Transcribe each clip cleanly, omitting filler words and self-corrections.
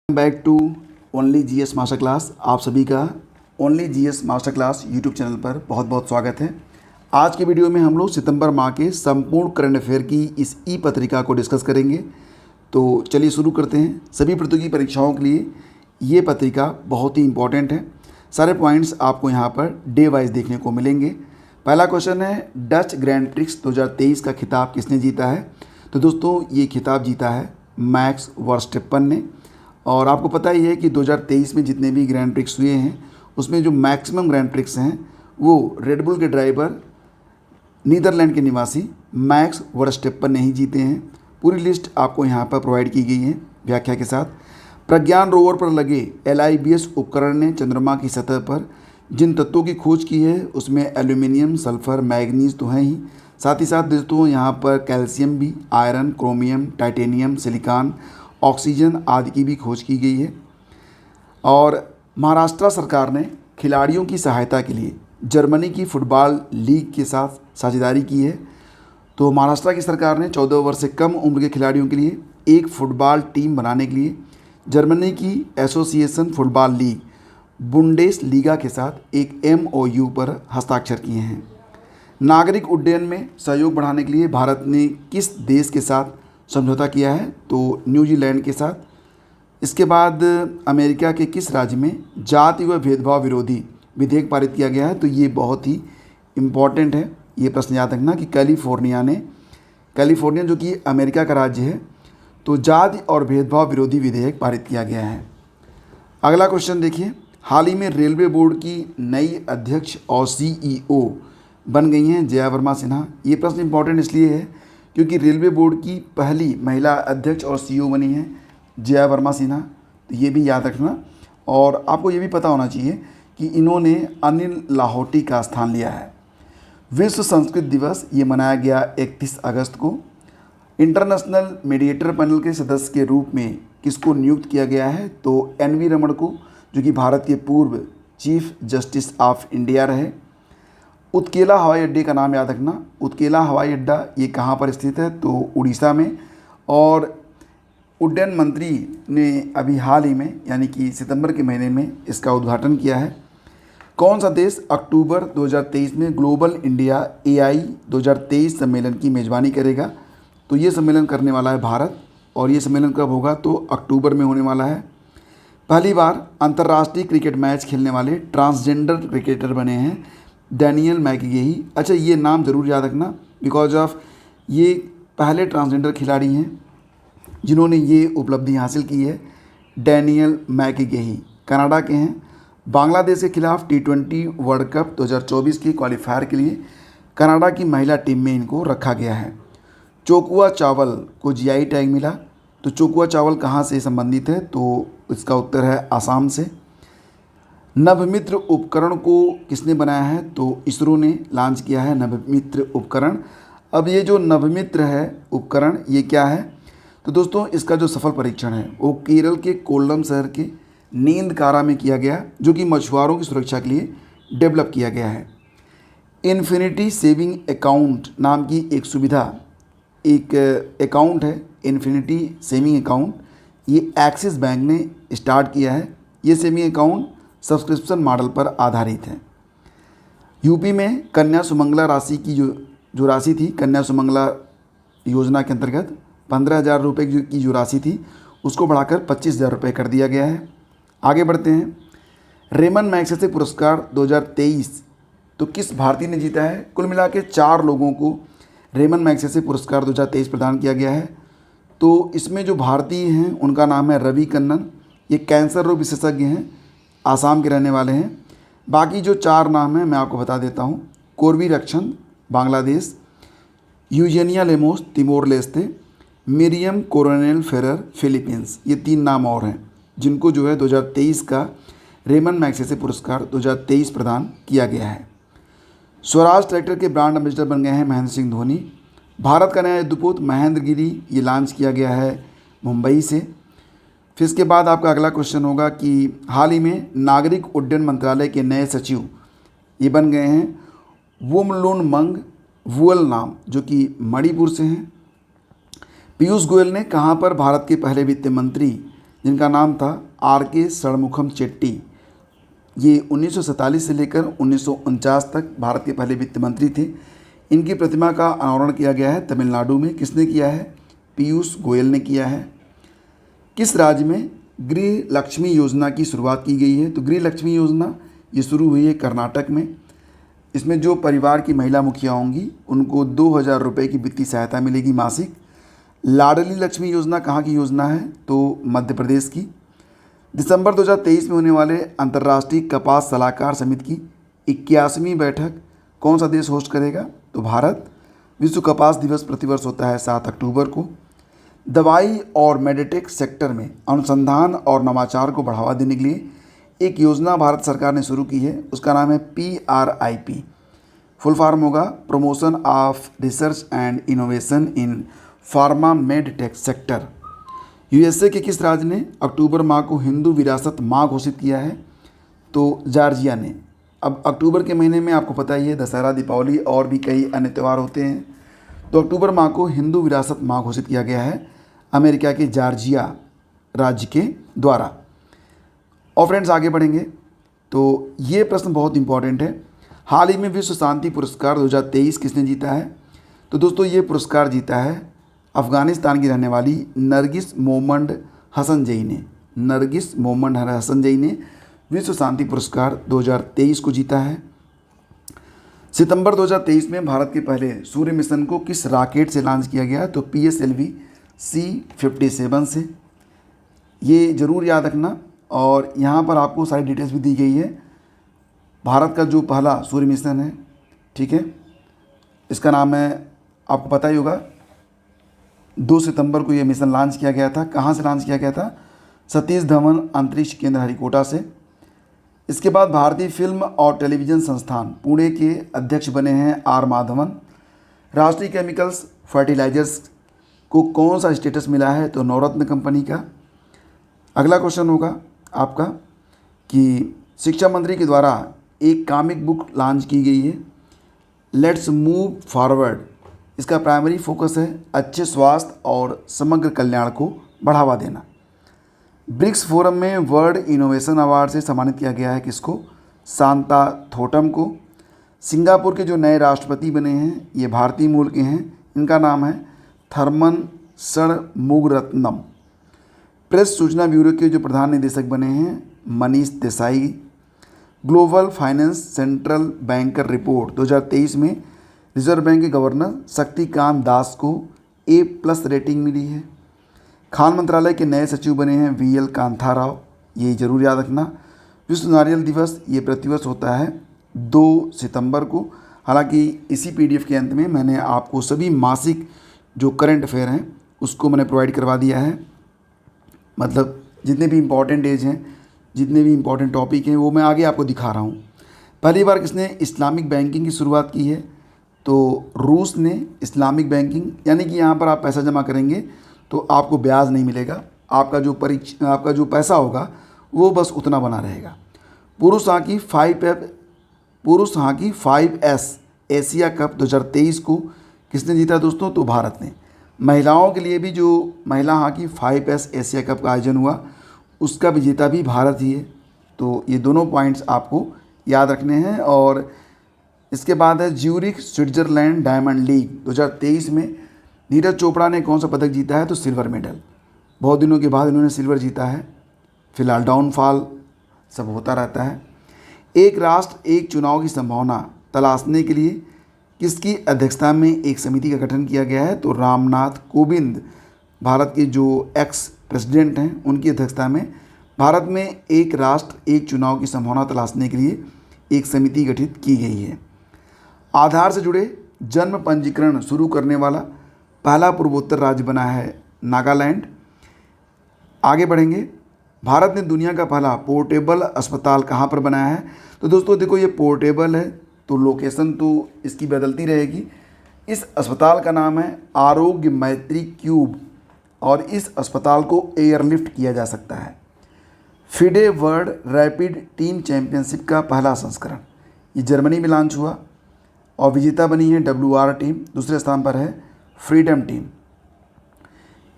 Back to only GS master class. आप सभी का only GS master class YouTube channel पर बहुत बहुत स्वागत है। आज के वीडियो में हम लोग सितंबर माह के संपूर्ण करंट अफेयर की इस ई पत्रिका को डिस्कस करेंगे। तो चलिए शुरू करते हैं। सभी प्रतियोगी परीक्षाओं के लिए ये पत्रिका बहुत ही इंपॉर्टेंट है। सारे पॉइंट्स आपको यहाँ पर डे वाइज देखने को मिलेंगे। पहला क्वेश्चन है, डच ग्रैंड प्रिक्स 2023 का खिताब किसने जीता है? तो दोस्तों ये खिताब जीता है मैक्स वर्स्टेपन ने। और आपको पता ही है कि 2023 में जितने भी ग्रैंड प्रिक्स हुए हैं उसमें जो मैक्सिमम ग्रैंड प्रिक्स हैं वो रेडबुल के ड्राइवर नीदरलैंड के निवासी मैक्स वर्स्टेपन ने ही जीते हैं। पूरी लिस्ट आपको यहाँ पर प्रोवाइड की गई है व्याख्या के साथ। प्रज्ञान रोवर पर लगे LIBS उपकरण ने चंद्रमा की सतह पर जिन तत्वों की खोज की है उसमें एल्यूमिनियम, सल्फर, मैग्नीज तो हैं ही, साथ ही साथ दोस्तों यहाँ पर कैल्शियम भी, iron, chromium, titanium, silicon, oxygen आदि की भी खोज की गई है। और महाराष्ट्र सरकार ने खिलाड़ियों की सहायता के लिए जर्मनी की फुटबॉल लीग के साथ साझेदारी की है। तो महाराष्ट्र की सरकार ने 14 वर्ष से कम उम्र के खिलाड़ियों के लिए एक फुटबॉल टीम बनाने के लिए जर्मनी की association football league Bundes Liga के साथ एक MOU पर हस्ताक्षर किए हैं। नागरिक उड्डयन में सहयोग बढ़ाने के लिए भारत ने किस देश के साथ समझौता किया है? तो न्यूजीलैंड के साथ। इसके बाद अमेरिका के किस राज्य में जाति व भेदभाव विरोधी विधेयक पारित किया गया है? तो ये बहुत ही इम्पॉर्टेंट है, ये प्रश्न याद रखना कि कैलिफोर्निया जो कि अमेरिका का राज्य है, तो जाति और भेदभाव विरोधी विधेयक पारित किया गया है। अगला क्वेश्चन देखिए, हाल ही में रेलवे बोर्ड की नई अध्यक्ष और CEO बन गई हैं जया वर्मा सिन्हा। ये प्रश्न इम्पॉर्टेंट इसलिए है क्योंकि रेलवे बोर्ड की पहली महिला अध्यक्ष और CEO बनी है जया वर्मा सिन्हा। तो ये भी याद रखना। और आपको ये भी पता होना चाहिए कि इन्होंने अनिल लाहौटी का स्थान लिया है। विश्व संस्कृत दिवस ये मनाया गया 31 अगस्त को। इंटरनेशनल मीडिएटर पैनल के सदस्य के रूप में किसको नियुक्त किया गया है? तो NV रमण को, जो कि भारत के पूर्व चीफ जस्टिस ऑफ इंडिया रहे। उत्केला हवाई अड्डे का नाम याद रखना। उत्केला हवाई अड्डा ये कहाँ पर स्थित है? तो उड़ीसा में। और उड्डयन मंत्री ने अभी हाल ही में यानी कि सितंबर के महीने में इसका उद्घाटन किया है। कौन सा देश अक्टूबर 2023 में ग्लोबल इंडिया AI 2023 सम्मेलन की मेज़बानी करेगा? तो ये सम्मेलन करने वाला है भारत। और ये सम्मेलन कब होगा? तो अक्टूबर में होने वाला है। पहली बार अंतर्राष्ट्रीय क्रिकेट मैच खेलने वाले ट्रांसजेंडर क्रिकेटर बने हैं डैनियल मैकगेही। अच्छा, ये नाम ज़रूर याद रखना बिकॉज ऑफ ये पहले ट्रांसजेंडर खिलाड़ी हैं जिन्होंने ये उपलब्धि हासिल की है। डैनियल मैकगेही कनाडा के हैं। बांग्लादेश के खिलाफ T20 वर्ल्ड कप 2024 के क्वालिफायर के लिए कनाडा की महिला टीम में इनको रखा गया है। चोकुआ चावल को GI टैग मिला। तो चोकुआ चावल कहाँ से संबंधित है? तो इसका उत्तर है आसाम से। नभमित्र उपकरण को किसने बनाया है? तो इसरो ने लॉन्च किया है नभमित्र उपकरण। अब ये जो नभमित्र है उपकरण ये क्या है? तो दोस्तों इसका जो सफल परीक्षण है वो केरल के कोल्लम शहर के नींदकारा में किया गया, जो कि मछुआरों की सुरक्षा के लिए डेवलप किया गया है। इन्फिनिटी सेविंग अकाउंट नाम की एक सुविधा, एक अकाउंट है इन्फिनिटी सेविंग अकाउंट, ये एक्सिस बैंक ने स्टार्ट किया है। ये सेविंग अकाउंट सब्सक्रिप्शन मॉडल पर आधारित है। यूपी में कन्या सुमंगला राशि की जो राशि थी, कन्या सुमंगला योजना के अंतर्गत 15,000 रुपये की जो राशि थी उसको बढ़ाकर 25,000 रुपये कर दिया गया है। आगे बढ़ते हैं। रेमन मैग्सेसे पुरस्कार 2023 तो किस भारतीय ने जीता है? कुल मिला के 4 लोगों को रेमन मैग्सेसे पुरस्कार 2023 प्रदान किया गया है। तो इसमें जो भारतीय हैं उनका नाम है रवि कन्नन। ये कैंसर रोग विशेषज्ञ हैं, आसाम के रहने वाले हैं। बाकी जो 4 नाम हैं मैं आपको बता देता हूँ। Korvi Rakshand Bangladesh, Eugenia Lemos Timor Leste, Miriam Coronel Ferrer Philippines. ये 3 नाम और हैं जिनको जो है 2023 का रेमन मैग्सेसे पुरस्कार 2023 प्रदान किया गया है। स्वराज ट्रैक्टर के ब्रांड एम्बेसडर बन गए हैं महेंद्र सिंह धोनी। भारत का नया युद्धपोत महेंद्र गिरी ये लॉन्च किया गया है मुंबई से। फिर इसके बाद आपका अगला क्वेश्चन होगा कि हाल ही में नागरिक उड्डयन मंत्रालय के नए सचिव ये बन गए हैं वुमलुन वुअल नाम, जो कि मणिपुर से हैं। पीयूष गोयल ने कहाँ पर भारत के पहले वित्त मंत्री जिनका नाम था R.K. षणमुखम चेट्टी। ये 1947 से लेकर 1949 तक भारत के पहले वित्त मंत्री थे। इनकी प्रतिमा का अनावरण किया गया है तमिलनाडु में। किसने किया है? पीयूष गोयल ने किया है। किस राज्य में गृह लक्ष्मी योजना की शुरुआत की गई है? तो गृह लक्ष्मी योजना ये शुरू हुई है कर्नाटक में। इसमें जो परिवार की महिला मुखिया होंगी उनको 2,000 रुपये की वित्तीय सहायता मिलेगी मासिक। लाडली लक्ष्मी योजना कहाँ की योजना है? तो मध्य प्रदेश की। दिसंबर 2023 में होने वाले अंतर्राष्ट्रीय कपास सलाहकार समिति की 81वीं बैठक कौन सा देश होस्ट करेगा? तो भारत। विश्व कपास दिवस प्रतिवर्ष होता है 7 अक्टूबर को। दवाई और मेडिटेक सेक्टर में अनुसंधान और नवाचार को बढ़ावा देने के लिए एक योजना भारत सरकार ने शुरू की है, उसका नाम है PRIP। फुल फॉर्म होगा promotion of research and innovation in pharma medtech sector. USA के किस राज्य ने अक्टूबर माह को हिंदू विरासत माह घोषित किया है? तो जॉर्जिया ने। अब अक्टूबर के महीने में आपको पता ही है दशहरा, दीपावली और भी कई अन्य त्यौहार होते हैं। तो अक्टूबर माह को हिंदू विरासत माह घोषित किया गया है अमेरिका के जॉर्जिया राज्य के द्वारा। और फ्रेंड्स आगे बढ़ेंगे तो ये प्रश्न बहुत इंपॉर्टेंट है। हाल ही में विश्व शांति पुरस्कार 2023 किसने जीता है? तो दोस्तों ये पुरस्कार जीता है अफ़गानिस्तान की रहने वाली नरगिस मोहम्मद हसनजई ने। नरगिस मोहम्मद हसनजई ने विश्व शांति पुरस्कार 2023 को जीता है। सितंबर 2023 में भारत के पहले सूर्य मिशन को किस रॉकेट से लॉन्च किया गया? तो PSLV C-57 से। ये ज़रूर याद रखना और यहाँ पर आपको सारी डिटेल्स भी दी गई है। भारत का जो पहला सूर्य मिशन है, ठीक है, इसका नाम है, आपको पता ही होगा, 2 सितंबर को ये मिशन लॉन्च किया गया था। कहाँ से लॉन्च किया गया था? सतीश धवन अंतरिक्ष केंद्र हरिकोटा से। इसके बाद भारतीय फिल्म और टेलीविज़न संस्थान पुणे के अध्यक्ष बने हैं R माधवन। राष्ट्रीय केमिकल्स फर्टिलाइजर्स को कौन सा स्टेटस मिला है? तो नवरत्न कंपनी का। अगला क्वेश्चन होगा आपका कि शिक्षा मंत्री के द्वारा एक कॉमिक बुक लॉन्च की गई है, लेट्स मूव फॉरवर्ड। इसका प्राइमरी फोकस है अच्छे स्वास्थ्य और समग्र कल्याण को बढ़ावा देना। ब्रिक्स फोरम में वर्ल्ड इनोवेशन अवार्ड से सम्मानित किया गया है किसको? शांता थोटम को। सिंगापुर के जो नए राष्ट्रपति बने हैं ये भारतीय मूल के हैं, इनका नाम है थर्मन षणमुगरत्नम। प्रेस सूचना ब्यूरो के जो प्रधान निदेशक बने हैं Manish Desai. Global finance central banker report 2023 में रिजर्व बैंक के गवर्नर शक्तिकांत दास को A+ रेटिंग मिली है। खान मंत्रालय के नए सचिव बने हैं VL कांथा राव। ये जरूर याद रखना। विश्व नारियल दिवस ये प्रतिवर्ष होता है 2 सितंबर को। हालांकि इसी PDF के अंत में मैंने आपको सभी मासिक जो करंट अफेयर हैं उसको मैंने प्रोवाइड करवा दिया है। मतलब जितने भी इम्पॉर्टेंट एज हैं, जितने भी इम्पॉर्टेंट टॉपिक हैं वो मैं आगे आपको दिखा रहा हूँ। पहली बार किसने इस्लामिक बैंकिंग की शुरुआत की है? तो रूस ने इस्लामिक बैंकिंग, यानी कि यहाँ पर आप पैसा जमा करेंगे तो आपको ब्याज नहीं मिलेगा, आपका जो पैसा होगा वो बस उतना बना रहेगा। पुरुष हॉकी 5S एशिया कप 2023 को किसने जीता दोस्तों? तो भारत ने। महिलाओं के लिए भी जो महिला हॉकी 5S एशिया कप का आयोजन हुआ उसका विजेता भी भारत ही है। तो ये दोनों पॉइंट्स आपको याद रखने हैं। और इसके बाद है ज्यूरिख स्विट्ज़रलैंड डायमंड लीग 2023 में नीरज चोपड़ा ने कौन सा पदक जीता है? तो सिल्वर मेडल। बहुत दिनों के बाद इन्होंने सिल्वर जीता है। फिलहाल डाउनफॉल सब होता रहता है। एक राष्ट्र एक चुनाव की संभावना तलाशने के लिए किसकी अध्यक्षता में एक समिति का गठन किया गया है? तो रामनाथ कोविंद, भारत के जो एक्स प्रेसिडेंट हैं, उनकी अध्यक्षता में भारत में एक राष्ट्र एक चुनाव की संभावना तलाशने के लिए एक समिति गठित की गई है। आधार से जुड़े जन्म पंजीकरण शुरू करने वाला पहला पूर्वोत्तर राज्य बना है नागालैंड। आगे बढ़ेंगे। भारत ने दुनिया का पहला पोर्टेबल अस्पताल कहाँ पर बनाया है? तो दोस्तों देखो ये पोर्टेबल है तो लोकेशन तो इसकी बदलती रहेगी। इस अस्पताल का नाम है आरोग्य मैत्री क्यूब और इस अस्पताल को एयरलिफ्ट किया जा सकता है। FIDE world rapid team championship का पहला संस्करण ये जर्मनी में लॉन्च हुआ और विजेता बनी है WR टीम। दूसरे स्थान पर है freedom team.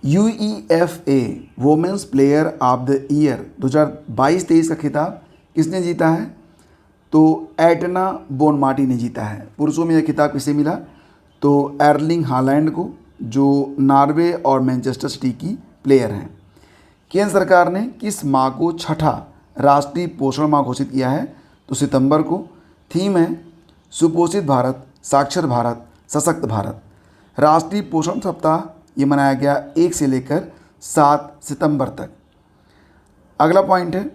UEFA women's player of the year 2022-23 का खिताब किसने जीता है? तो एटना बोनमाटी ने जीता है। पुरुषों में यह खिताब किसे मिला? तो एर्लिंग हालैंड को, जो नॉर्वे और मैनचेस्टर सिटी की प्लेयर हैं। केंद्र सरकार ने किस माह को छठा राष्ट्रीय पोषण माह घोषित किया है? तो सितंबर को। थीम है सुपोषित भारत, साक्षर भारत, सशक्त भारत। राष्ट्रीय पोषण सप्ताह ये मनाया गया 1 से लेकर 7 सितंबर तक। अगला पॉइंट है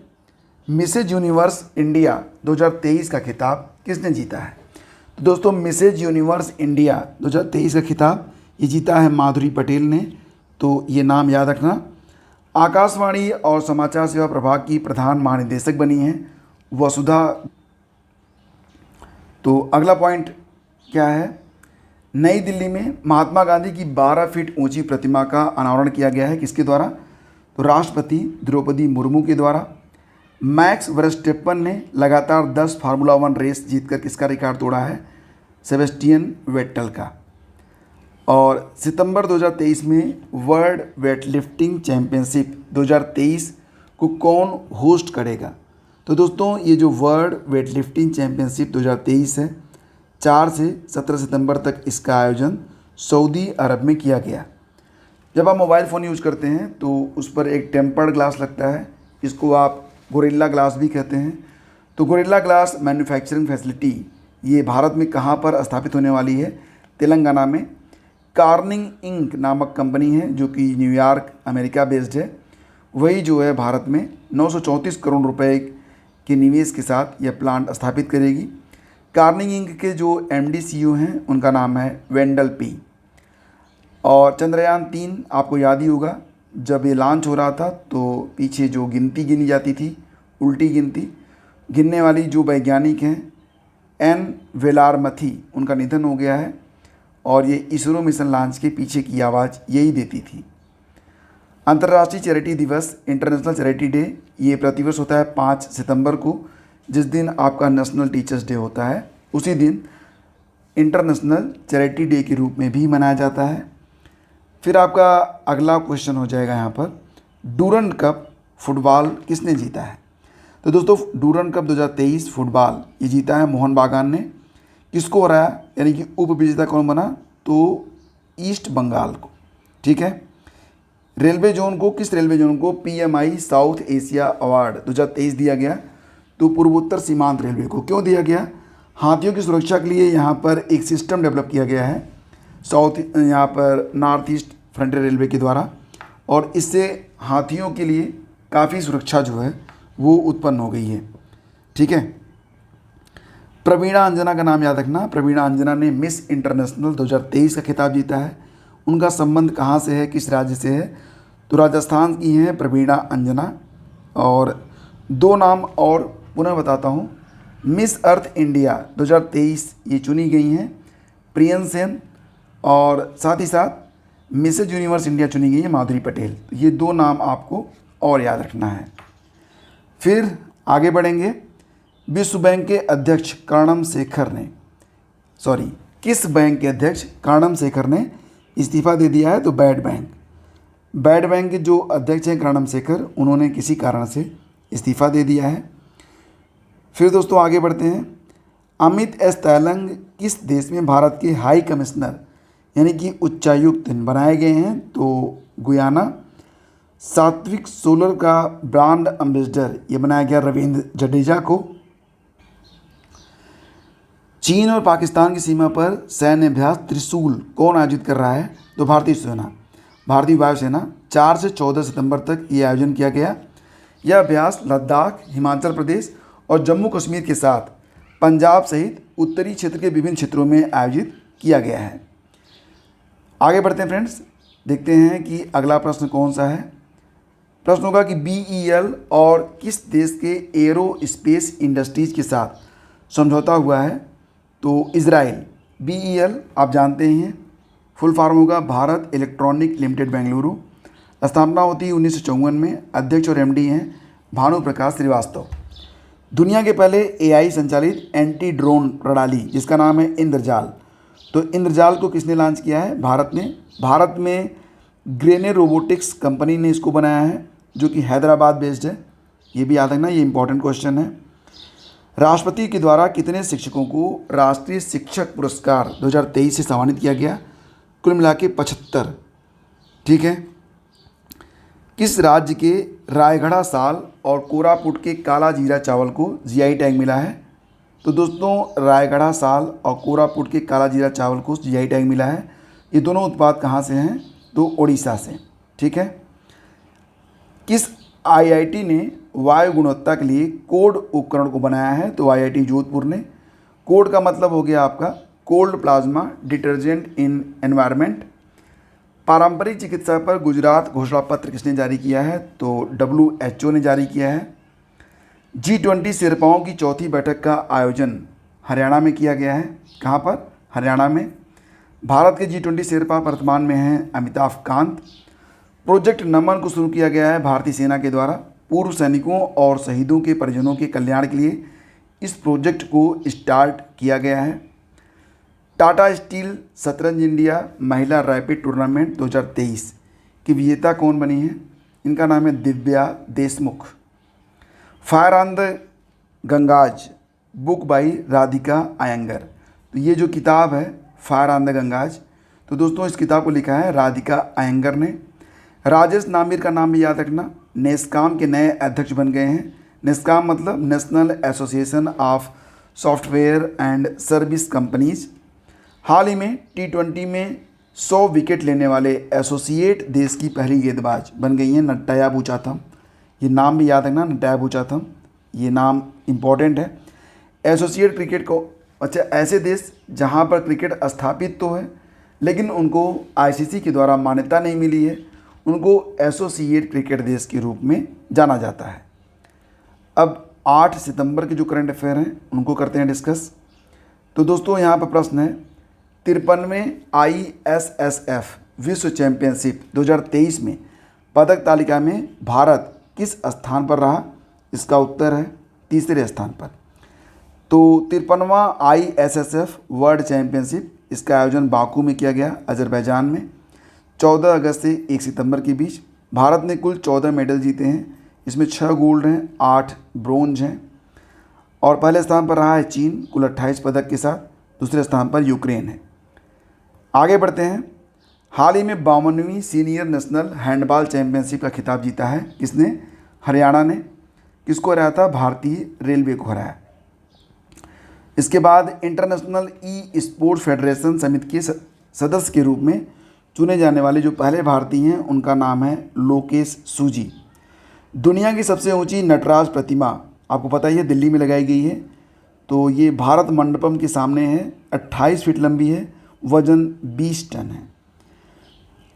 मिसेज यूनिवर्स इंडिया 2023 का खिताब किसने जीता है? तो दोस्तों मिसेज यूनिवर्स इंडिया 2023 का खिताब ये जीता है माधुरी पटेल ने, तो ये नाम याद रखना। आकाशवाणी और समाचार सेवा प्रभाग की प्रधान महानिदेशक बनी हैं वसुधा। तो अगला पॉइंट क्या है? नई दिल्ली में महात्मा गांधी की 12 फीट ऊंची प्रतिमा का अनावरण किया गया है। किसके द्वारा? तो राष्ट्रपति द्रौपदी मुर्मू के द्वारा। मैक्स वर्स्टेपन ने लगातार 10 फार्मूला 1 रेस जीतकर किसका रिकॉर्ड तोड़ा है? सेबेस्टियन वेट्टल का। और सितंबर 2023 में वर्ल्ड वेटलिफ्टिंग चैंपियनशिप 2023 को कौन होस्ट करेगा? तो दोस्तों ये जो वर्ल्ड वेटलिफ्टिंग चैंपियनशिप 2023 है, 4 से 17 सितंबर तक इसका आयोजन सऊदी अरब में किया गया। जब आप मोबाइल फ़ोन यूज़ करते हैं तो उस पर एक टेम्पर्ड ग्लास लगता है, इसको आप गोरिल्ला ग्लास भी कहते हैं। तो गोरिल्ला ग्लास मैन्युफैक्चरिंग फैसिलिटी ये भारत में कहाँ पर स्थापित होने वाली है? तेलंगाना में। कार्निंग इंक नामक कंपनी है जो कि न्यूयॉर्क अमेरिका बेस्ड है, वही जो है भारत में 934 करोड़ रुपए के निवेश के साथ यह प्लांट स्थापित करेगी। कार्निंग इंक के जो MD CEO हैं उनका नाम है वेंडल पी। और चंद्रयान 3 आपको याद ही होगा, जब ये लॉन्च हो रहा था तो पीछे जो गिनती गिनी जाती थी, उल्टी गिनती गिनने वाली जो वैज्ञानिक हैं N वेलारमथी, उनका निधन हो गया है। और ये इसरो मिशन लॉन्च के पीछे की आवाज़ यही देती थी। अंतर्राष्ट्रीय चैरिटी दिवस, इंटरनेशनल चैरिटी डे, ये प्रतिवर्ष होता है 5 सितंबर को, जिस दिन आपका नेशनल टीचर्स डे होता है, उसी दिन इंटरनेशनल चैरिटी डे के रूप में भी मनाया जाता है। फिर आपका अगला क्वेश्चन हो जाएगा यहाँ पर, डूरंड कप फुटबॉल किसने जीता है? तो दोस्तों डूरंड कप 2023 फुटबॉल ये जीता है मोहन बागान ने। किसको हराया, यानी कि उप विजेता कौन बना? तो ईस्ट बंगाल को। ठीक है। रेलवे जोन को, किस रेलवे जोन को PMI साउथ एशिया अवार्ड 2023 दिया गया? तो पूर्वोत्तर सीमांत रेलवे को। क्यों दिया गया? हाथियों की सुरक्षा के लिए यहाँ पर एक सिस्टम डेवलप किया गया है यहाँ पर नॉर्थ ईस्ट फ्रंटियर रेलवे के द्वारा, और इससे हाथियों के लिए काफ़ी सुरक्षा जो है वो उत्पन्न हो गई है। ठीक है। प्रवीणा अंजना का नाम याद रखना। प्रवीणा अंजना ने मिस इंटरनेशनल 2023 का खिताब जीता है। उनका संबंध कहाँ से है, किस राज्य से है? तो राजस्थान की हैं प्रवीणा अंजना। और 2 नाम और पुनः बताता हूँ, मिस अर्थ इंडिया 2023 ये चुनी गई हैं प्रियन सेन, और साथ ही साथ मिसेज यूनिवर्स इंडिया चुनी गई है माधुरी पटेल। ये 2 नाम आपको और याद रखना है। फिर आगे बढ़ेंगे। विश्व बैंक के अध्यक्ष कर्णम शेखर ने, किस बैंक के अध्यक्ष कर्णम शेखर ने इस्तीफा दे दिया है? तो बैड बैंक के जो अध्यक्ष हैं कर्णम शेखर, उन्होंने किसी कारण से इस्तीफा दे दिया है। फिर दोस्तों आगे बढ़ते हैं। अमित एस तैलंग किस देश में भारत के हाई कमिश्नर यानी कि उच्चायुक्त बनाए गए हैं? तो गुयाना। सात्विक सोलर का ब्रांड एम्बेसडर ये बनाया गया रविंद्र जडेजा को। चीन और पाकिस्तान की सीमा पर सैन्य अभ्यास त्रिशूल कौन आयोजित कर रहा है? तो भारतीय वायुसेना। 4 से 14 सितंबर तक ये आयोजन किया गया। यह अभ्यास लद्दाख, हिमाचल प्रदेश और जम्मू कश्मीर के साथ पंजाब सहित उत्तरी क्षेत्र के विभिन्न क्षेत्रों में आयोजित किया गया है। आगे बढ़ते हैं फ्रेंड्स, देखते हैं कि अगला प्रश्न कौन सा है। प्रश्न होगा कि BEL और किस देश के एरो स्पेस इंडस्ट्रीज के साथ समझौता हुआ है? तो इजराइल। BEL आप जानते हैं फुल फॉर्म होगा भारत इलेक्ट्रॉनिक लिमिटेड बेंगलुरु। स्थापना होती है 1954 में। अध्यक्ष और MD हैं भानु प्रकाश श्रीवास्तव। दुनिया के पहले AI संचालित एंटी ड्रोन प्रणाली जिसका नाम है इंद्रजाल। तो इंद्रजाल को किसने लॉन्च किया है? भारत ने। भारत में ग्रेने रोबोटिक्स कंपनी ने इसको बनाया है, जो कि हैदराबाद बेस्ड है। ये भी याद रखना, ये इंपॉर्टेंट क्वेश्चन है। राष्ट्रपति के द्वारा कितने शिक्षकों को राष्ट्रीय शिक्षक पुरस्कार 2023 से सम्मानित किया गया? कुल मिला के 75। ठीक है। किस राज्य के रायगढ़ा साल और कोरापुट के काला जीरा चावल को जीआई टैग मिला है? तो दोस्तों, रायगढ़ा साल और कोरापुट के काला जीरा चावल को जीआई टैग मिला है। ये दोनों उत्पाद कहाँ से हैं? तो उड़ीसा से। ठीक है। किस आईआईटी ने वायु गुणवत्ता के लिए कोड उपकरण को बनाया है? तो आईआईटी जोधपुर ने। कोड का मतलब हो गया आपका कोल्ड प्लाज्मा डिटर्जेंट इन एनवायरनमेंट। पारंपरिक चिकित्सा पर गुजरात घोषणा पत्र किसने जारी किया है? तो WHO ने जारी किया है। G20 शेर्पाओं की चौथी बैठक का आयोजन हरियाणा में किया गया है। कहाँ पर? हरियाणा में। भारत के G20 शेर्पा वर्तमान में हैं अमिताभ कांत। प्रोजेक्ट नमन को शुरू किया गया है भारतीय सेना के द्वारा। पूर्व सैनिकों और शहीदों के परिजनों के कल्याण के लिए इस प्रोजेक्ट को स्टार्ट किया गया है। टाटा स्टील शतरंज इंडिया महिला रैपिड टूर्नामेंट 2023 की विजेता कौन बनी है? इनका नाम है Divya Deshmukh. Fire on the Ganges book by Radhika Iyengar. तो ये जो किताब है फायर ऑन द गंगाज, तो दोस्तों इस किताब को लिखा है राधिका अयंगर ने। राजेश नामिर का नाम भी याद रखना, नेस्कॉम के नए अध्यक्ष बन गए हैं। नेस्कॉम मतलब national association of software and service companies. हाल ही में T20 में 100 विकेट लेने वाले एसोसिएट देश की पहली गेंदबाज बन गई हैं नट्टाया बुचाथम। ये नाम भी याद रखना, नट्टाया बुचाथम, ये नाम इम्पॉर्टेंट है। एसोसिएट क्रिकेट को, अच्छा, ऐसे देश जहाँ पर क्रिकेट स्थापित तो है लेकिन उनको ICC के द्वारा मान्यता नहीं मिली है, उनको एसोसिएट क्रिकेट देश के रूप में जाना जाता है। अब 8 सितंबर के जो करंट अफेयर हैं उनको करते हैं डिस्कस। तो दोस्तों यहाँ पर प्रश्न है, 53वें ISSF विश्व चैंपियनशिप 2023 में पदक तालिका में भारत किस स्थान पर रहा? इसका उत्तर है तीसरे स्थान पर। तो 53वां ISSF वर्ल्ड चैंपियनशिप, इसका आयोजन बाकू में किया गया अजरबैजान में 14 अगस्त से 1 सितंबर के बीच। भारत ने कुल 14 मेडल जीते हैं, इसमें 6 गोल्ड हैं, 8 ब्रोंज हैं। और पहले स्थान पर रहा है चीन कुल 28 पदक के साथ, दूसरे स्थान पर यूक्रेन है। आगे बढ़ते हैं। हाल ही में 52वीं सीनियर नेशनल हैंडबॉल चैंपियनशिप का खिताब जीता है किसने? हरियाणा ने। किसको हराया था? भारतीय रेलवे को हराया। इसके बाद इंटरनेशनल ई स्पोर्ट्स फेडरेशन समिति के सदस्य के रूप में चुने जाने वाले जो पहले भारतीय हैं उनका नाम है लोकेश सूजी। दुनिया की सबसे ऊंची नटराज प्रतिमा आपको पता ही है दिल्ली में लगाई गई है। तो ये भारत मंडपम के सामने है, 28 फीट लंबी है, वजन 20 टन है।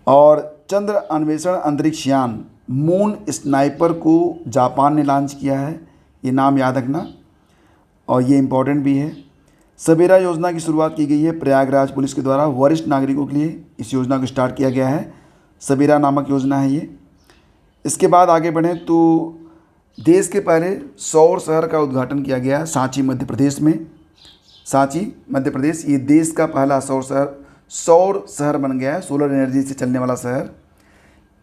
और चंद्र अन्वेषण अंतरिक्ष यान मून स्नाइपर को जापान ने लॉन्च किया है, ये नाम याद रखना और ये इम्पोर्टेंट भी है। सवेरा योजना की शुरुआत की गई है प्रयागराज पुलिस के द्वारा, वरिष्ठ नागरिकों के लिए इस योजना को स्टार्ट किया गया है। सवेरा नामक योजना है ये। इसके बाद आगे बढ़ें तो देश के पहले सौर शहर का उद्घाटन किया गया सांची मध्य प्रदेश में। सांची मध्य प्रदेश ये देश का पहला सौर शहर बन गया है, सोलर एनर्जी से चलने वाला शहर।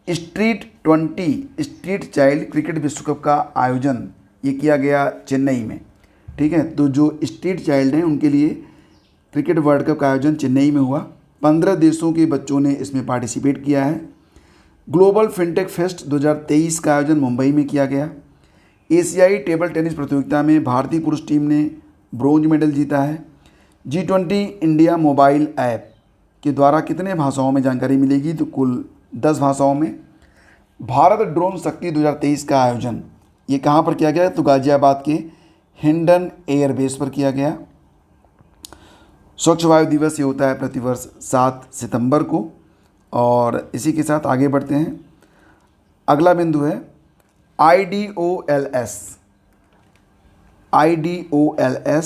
स्ट्रीट चाइल्ड क्रिकेट विश्व कप का आयोजन ये किया गया चेन्नई में। ठीक है, तो जो स्ट्रीट चाइल्ड हैं उनके लिए क्रिकेट वर्ल्ड कप का आयोजन चेन्नई में हुआ। 15 देशों के बच्चों ने इसमें पार्टिसिपेट किया है। ग्लोबल फिनटेक फेस्ट 2023 का आयोजन मुंबई में किया गया। एशियाई टेबल टेनिस प्रतियोगिता में भारतीय पुरुष टीम ने ब्रोंज मेडल जीता है। G20 इंडिया मोबाइल ऐप के द्वारा कितने भाषाओं में जानकारी मिलेगी? तो कुल 10 भाषाओं में। भारत ड्रोन शक्ति 2023 का आयोजन ये कहाँ पर किया गया? तो गाजियाबाद के हिंडन एयरबेस पर किया गया। स्वच्छ वायु दिवस ये होता है प्रतिवर्ष 7 सितंबर को। और इसी के साथ आगे बढ़ते हैं। अगला बिंदु है IDOLS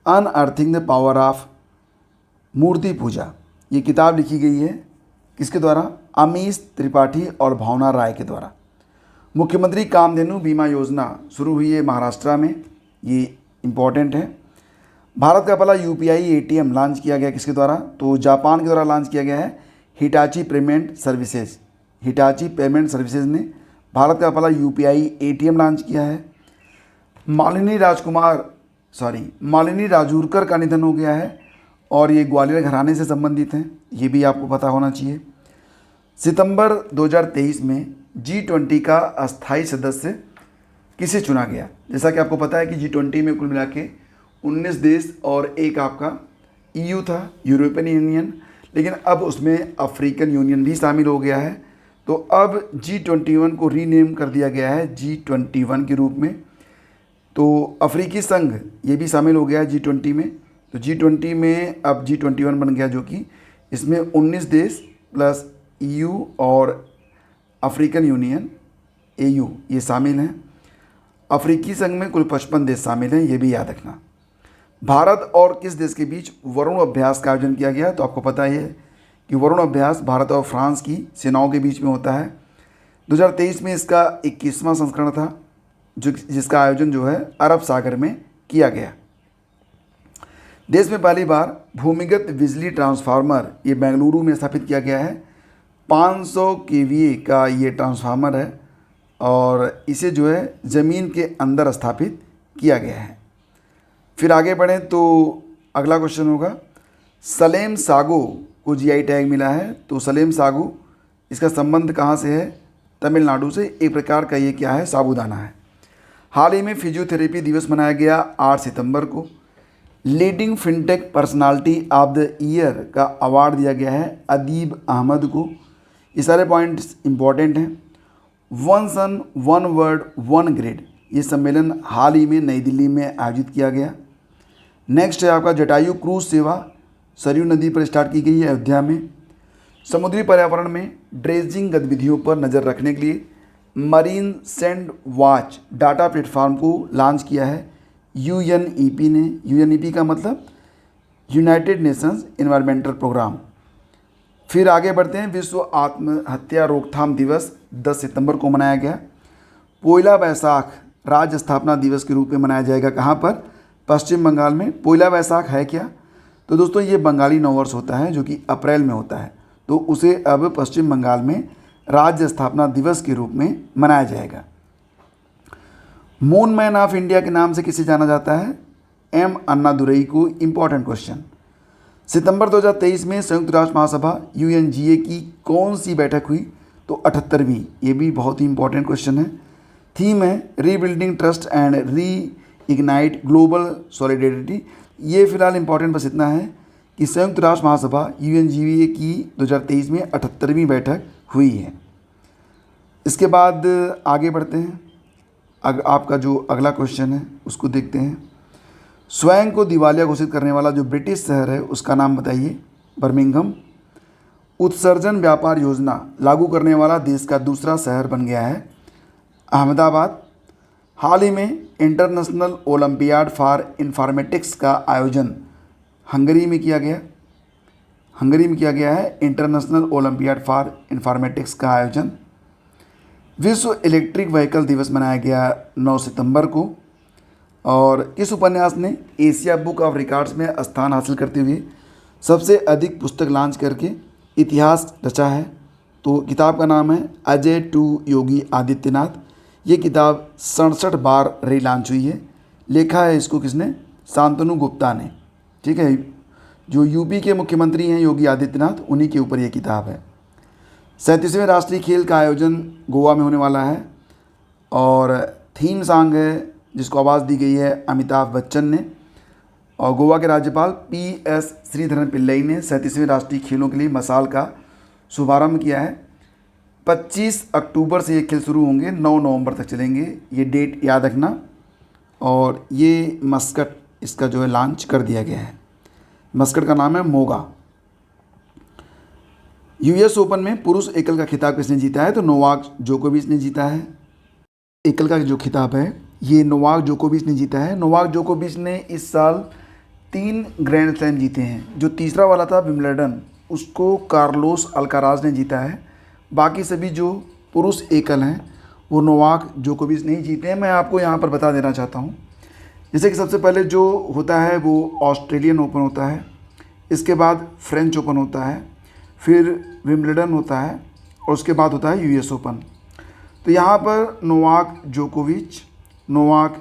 अनअर्थिंग द पावर ऑफ मूर्ति पूजा। ये किताब लिखी गई है किसके द्वारा? अमीश त्रिपाठी और भावना राय के द्वारा। मुख्यमंत्री कामधेनु बीमा योजना शुरू हुई है महाराष्ट्र में, ये इम्पॉर्टेंट है। भारत का पहला UPI ATM लॉन्च किया गया किसके द्वारा? तो जापान के द्वारा लॉन्च किया गया है Hitachi payment services. Hitachi payment services ने भारत का पहला यूपीआई एटीएम लॉन्च किया है। मालिनी राजूरकर का निधन हो गया है और ये ग्वालियर घराने से संबंधित हैं, ये भी आपको पता होना चाहिए। सितंबर 2023 में G20 का अस्थायी सदस्य किसे चुना गया? जैसा कि आपको पता है कि G20 में कुल मिला के 19 देश और एक आपका EU था, यूरोपियन यूनियन, लेकिन अब उसमें अफ्रीकन यूनियन भी शामिल हो गया है। तो अब G21 को रीनेम कर दिया गया है G21 के रूप में। तो अफ्रीकी संघ ये भी शामिल हो गया है G20 में। तो G20 में अब G21 बन गया, जो कि इसमें 19 देश प्लस EU और अफ्रीकन यूनियन AU ये शामिल हैं। अफ्रीकी संघ में कुल 55 देश शामिल हैं, ये भी याद रखना। भारत और किस देश के बीच वरुण अभ्यास का आयोजन किया गया? तो आपको पता ही है कि वरुण अभ्यास भारत और फ्रांस की सेनाओं के बीच में होता है। 2023 में इसका 21वां संस्करण था, जिसका आयोजन जो है अरब सागर में किया गया। देश में पहली बार भूमिगत बिजली ट्रांसफार्मर ये बेंगलुरु में स्थापित किया गया है। 500 kVA का ये ट्रांसफार्मर है और इसे जो है ज़मीन के अंदर स्थापित किया गया है। फिर आगे बढ़ें तो अगला क्वेश्चन होगा, सलेम सागो को GI टैग मिला है। तो सलेम सागो, इसका संबंध कहाँ से है? तमिलनाडु से। एक प्रकार का ये क्या है? साबूदाना है। हाल ही में फिजियोथेरेपी दिवस मनाया गया 8 सितंबर को। Leading fintech personality of the year का अवार्ड दिया गया है अदीब अहमद को। ये सारे पॉइंट्स इंपॉर्टेंट हैं। One sun one word one grade, ये सम्मेलन हाल ही में नई दिल्ली में आयोजित किया गया। नेक्स्ट है आपका जटायु क्रूज सेवा सरयू नदी पर स्टार्ट की गई है अयोध्या में। समुद्री पर्यावरण में ड्रेजिंग गतिविधियों पर नज़र रखने के लिए marine sand watch data platform को लॉन्च किया है UNEP ने। UNEP का मतलब यूनाइटेड नेशंस एनवायरमेंटल प्रोग्राम। फिर आगे बढ़ते हैं, विश्व आत्महत्या रोकथाम दिवस 10 सितंबर को मनाया गया। पोयला बैसाख राज्य स्थापना दिवस के रूप में मनाया जाएगा। कहाँ पर? पश्चिम बंगाल में। पोयला बैसाख है क्या? तो दोस्तों ये बंगाली नववर्ष होता है जो कि अप्रैल में होता है, तो उसे अब पश्चिम बंगाल में राज्य स्थापना दिवस के रूप में मनाया जाएगा। मून मैन ऑफ इंडिया के नाम से किसे जाना जाता है? M अन्नादुरई को। Important question. सितंबर 2023 में संयुक्त राष्ट्र महासभा UNGA की कौन सी बैठक हुई? तो 78वीं। ये भी बहुत ही इंपॉर्टेंट क्वेश्चन है। थीम है rebuilding trust and re ignite global solidarity. ये फिलहाल इंपॉर्टेंट बस इतना है कि संयुक्त राष्ट्र महासभा UNGA की 2023 में 78वीं बैठक हुई है। इसके बाद आगे बढ़ते हैं। आपका जो अगला क्वेश्चन है उसको देखते हैं। स्वयं को दिवालिया घोषित करने वाला जो ब्रिटिश शहर है उसका नाम बताइए? बर्मिंघम। उत्सर्जन व्यापार योजना लागू करने वाला देश का दूसरा शहर बन गया है अहमदाबाद। हाल ही में इंटरनेशनल ओलंपियाड फॉर इंफॉर्मेटिक्स का आयोजन हंगरी में किया गया है। इंटरनेशनल ओलंपियाड फॉर इंफॉर्मेटिक्स का आयोजन। विश्व इलेक्ट्रिक व्हीकल दिवस मनाया गया 9 सितंबर को। और किस उपन्यास ने एशिया बुक ऑफ रिकॉर्ड्स में स्थान हासिल करते हुए सबसे अधिक पुस्तक लॉन्च करके इतिहास रचा है? तो किताब का नाम है अजय टू योगी आदित्यनाथ। ये किताब 67 बार रीलॉन्च हुई है। लिखा है इसको किसने? शांतनु गुप्ता ने। ठीक है, जो यूपी के मुख्यमंत्री हैं योगी आदित्यनाथ, उन्हीं के ऊपर ये किताब है। 37वें राष्ट्रीय खेल का आयोजन गोवा में होने वाला है और थीम सॉन्ग है जिसको आवाज़ दी गई है अमिताभ बच्चन ने। और गोवा के राज्यपाल PS श्रीधरन पिल्लई ने 37वें राष्ट्रीय खेलों के लिए मशाल का शुभारंभ किया है। 25 अक्टूबर से ये खेल शुरू होंगे, 9 नवंबर तक चलेंगे। ये डेट याद रखना। और ये मस्कट इसका जो है लॉन्च कर दिया गया है। मस्कट का नाम है मोगा। US ओपन में पुरुष एकल का खिताब किसने जीता है? तो नोवाक जोकोविच ने जीता है। एकल का जो खिताब है ये नोवाक जोकोविच ने जीता है। नोवाक जोकोविच ने इस साल 3 ग्रैंड स्लैम जीते हैं। जो तीसरा वाला था विम्बलडन, उसको कार्लोस अल्काराज ने जीता है। बाकी सभी जो पुरुष एकल हैं वो नोवाक जोकोविच नहीं जीते हैं। मैं आपको यहाँ पर बता देना चाहता हूँ, जैसे कि सबसे पहले जो होता है वो ऑस्ट्रेलियन ओपन होता है, इसके बाद फ्रेंच ओपन होता है, फिर विम्बलडन होता है और उसके बाद होता है यूएस ओपन। तो यहाँ पर नोवाक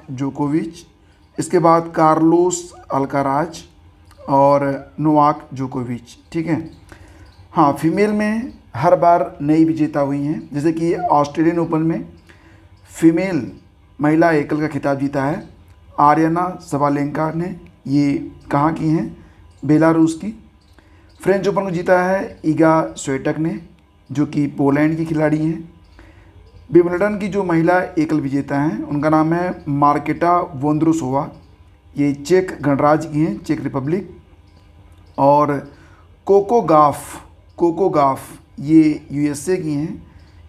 जोकोविच, इसके बाद कार्लोस अल्काराज और नोवाक जोकोविच, ठीक है। हाँ, फीमेल में हर बार नई विजेता हुई हैं, जैसे कि ऑस्ट्रेलियन ओपन में फीमेल महिला एकल का खिताब जीता है आर्याना सबालेंका ने। ये कहाँ की हैं? बेलारूस की। फ्रेंच ओपन को जीता है ईगा स्वेटक ने, जो कि पोलैंड की खिलाड़ी हैं। विंबलडन की जो महिला एकल विजेता हैं उनका नाम है मार्केटा वोंद्रोसोवा, ये चेक गणराज्य की हैं, चेक रिपब्लिक। और कोको गाफ ये यूएसए की हैं,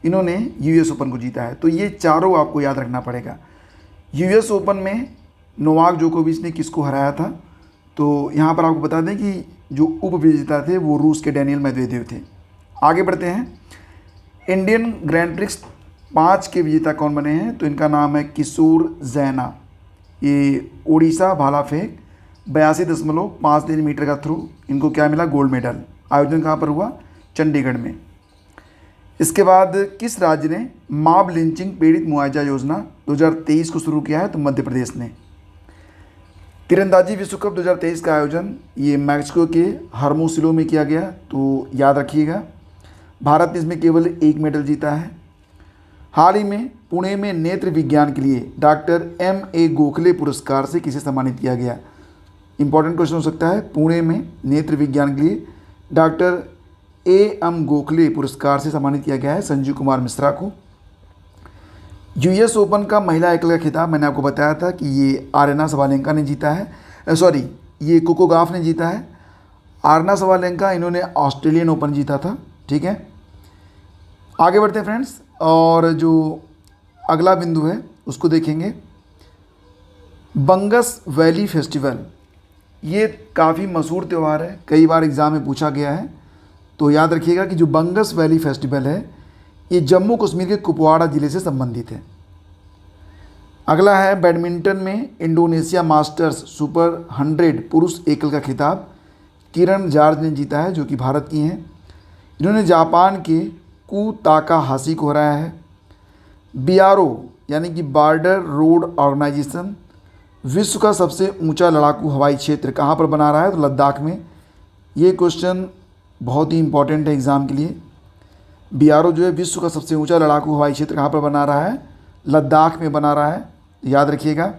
इन्होंने यूएस ओपन को जीता है। तो ये चारों आपको याद रखना पड़ेगा। यूएस ओपन में नोवाक जोकोविच ने किसको हराया था? तो यहाँ पर आपको बता दें कि जो उप विजेता थे वो रूस के डैनियल मेदवेदेव थे। आगे बढ़ते हैं। इंडियन ग्रैंड प्रिक्स 5 के विजेता कौन बने हैं? तो इनका नाम है किशोर जैना, ये ओडिशा भाला फेंक 82.53 मीटर का थ्रो, इनको क्या मिला? Gold medal. आयोजन कहाँ पर हुआ? चंडीगढ़ में। इसके बाद किस राज्य ने मॉब लिंचिंग पीड़ित मुआवजा योजना 2023 को शुरू किया है? तो मध्य प्रदेश ने। तीरंदाजी विश्व कप 2023 का आयोजन ये मैक्सिको के हर्मोसिलो में किया गया, तो याद रखिएगा। भारत ने इसमें केवल 1 मेडल जीता है। हाल ही में पुणे में नेत्र विज्ञान के लिए डॉक्टर M.A. गोखले पुरस्कार से किसे सम्मानित किया गया? इंपॉर्टेंट क्वेश्चन हो सकता है। पुणे में नेत्र विज्ञान के लिए डॉक्टर A.M. गोखले पुरस्कार से सम्मानित किया गया है संजीव कुमार मिश्रा को। यूएस ओपन का महिला एकल का खिताब मैंने आपको बताया था कि ये आर्याना सबालेंका ने जीता है, ये कोको गाफ ने जीता है। आर्याना सबालेंका इन्होंने ऑस्ट्रेलियन ओपन जीता था, ठीक है। आगे बढ़ते हैं फ्रेंड्स, और जो अगला बिंदु है उसको देखेंगे। बंगस वैली फेस्टिवल, ये काफ़ी मशहूर त्यौहार है, कई बार एग्ज़ाम में पूछा गया है। तो याद रखिएगा कि जो बंगस वैली फेस्टिवल है ये जम्मू कश्मीर के कुपवाड़ा ज़िले से संबंधित है। अगला है बैडमिंटन में इंडोनेशिया मास्टर्स सुपर 100 पुरुष एकल का खिताब किरण जॉर्ज ने जीता है, जो कि भारत की हैं। इन्होंने जापान के कू ताकाहाशी को हराया है। BRO यानी कि बॉर्डर रोड ऑर्गेनाइजेशन विश्व का सबसे ऊंचा लड़ाकू हवाई क्षेत्र कहाँ पर बना रहा है? तो लद्दाख में। ये क्वेश्चन बहुत ही इंपॉर्टेंट है एग्ज़ाम के लिए। BRO जो है विश्व का सबसे ऊंचा लड़ाकू हवाई क्षेत्र कहाँ पर बना रहा है? लद्दाख में बना रहा है, याद रखिएगा।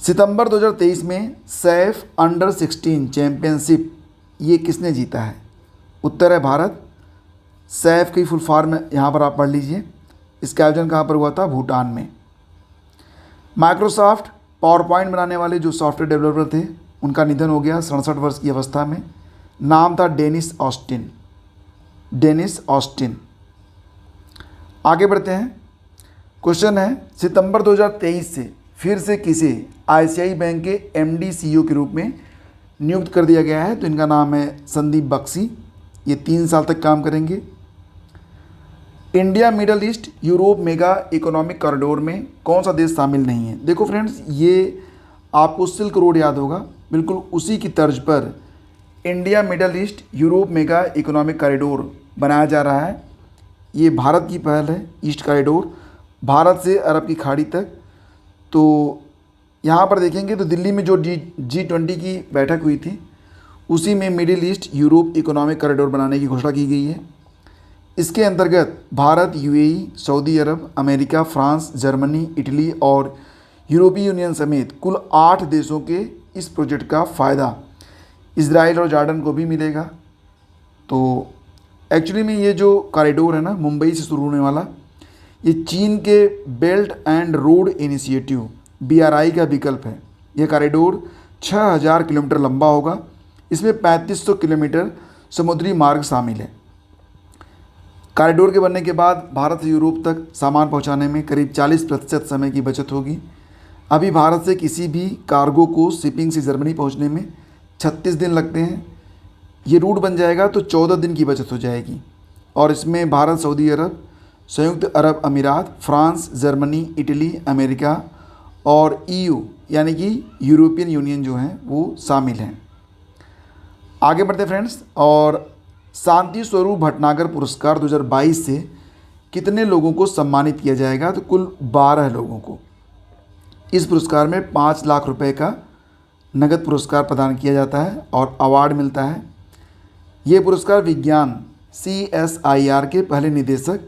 सितंबर 2023 में सैफ अंडर 16 चैंपियनशिप ये किसने जीता है? उत्तर है भारत। सैफ की फुल फॉर्म यहाँ पर आप पढ़ लीजिए। इसका आयोजन कहाँ पर हुआ था? भूटान में। माइक्रोसॉफ्ट पावर पॉइंट बनाने वाले जो सॉफ्टवेयर डेवलपर थे उनका निधन हो गया 67 वर्ष की अवस्था में। नाम था डेनिस ऑस्टिन। आगे बढ़ते हैं। क्वेश्चन है, सितंबर 2023 से फिर से किसे ICICI बैंक के MD CEO के रूप में नियुक्त कर दिया गया है? तो इनका नाम है संदीप बख्शी, ये 3 साल तक काम करेंगे। India middle east Europe mega economic corridor में कौन सा देश शामिल नहीं है? देखो फ्रेंड्स, ये आपको सिल्क रोड याद होगा, बिल्कुल उसी की तर्ज पर India middle east Europe mega economic corridor बनाया जा रहा है। ये भारत की पहल है, ईस्ट कॉरिडोर, भारत से अरब की खाड़ी तक। तो यहाँ पर देखेंगे तो दिल्ली में जो G20 की बैठक हुई थी उसी में middle east Europe economic corridor बनाने की घोषणा की गई है। इसके अंतर्गत भारत, UAE, सऊदी अरब, अमेरिका, फ्रांस, जर्मनी, इटली और यूरोपीय यूनियन समेत कुल 8 देशों के इस प्रोजेक्ट का फ़ायदा इजराइल और जॉर्डन को भी मिलेगा। तो एक्चुअली में ये जो कॉरिडोर है ना, मुंबई से शुरू होने वाला, ये चीन के belt and road initiative BRI का विकल्प है। यह कॉरिडोर 6000 किलोमीटर लंबा होगा। इसमें 3500 किलोमीटर समुद्री मार्ग शामिल है। कॉरिडोर के बनने के बाद भारत से यूरोप तक सामान पहुंचाने में करीब 40% समय की बचत होगी। अभी भारत से किसी भी कार्गो को शिपिंग से जर्मनी पहुंचने में 36 दिन लगते हैं। ये रूट बन जाएगा तो 14 दिन की बचत हो जाएगी। और इसमें भारत, सऊदी अरब, संयुक्त अरब अमीरात, फ्रांस, जर्मनी, इटली, अमेरिका और EU यानी कि यूरोपियन यूनियन जो हैं वो शामिल हैं। आगे बढ़ते फ्रेंड्स, और शांति स्वरूप भटनागर पुरस्कार 2022 से कितने लोगों को सम्मानित किया जाएगा? तो कुल 12 लोगों को। इस पुरस्कार में 5 लाख रुपए का नगद पुरस्कार प्रदान किया जाता है और अवार्ड मिलता है। ये पुरस्कार विज्ञान CSIR के पहले निदेशक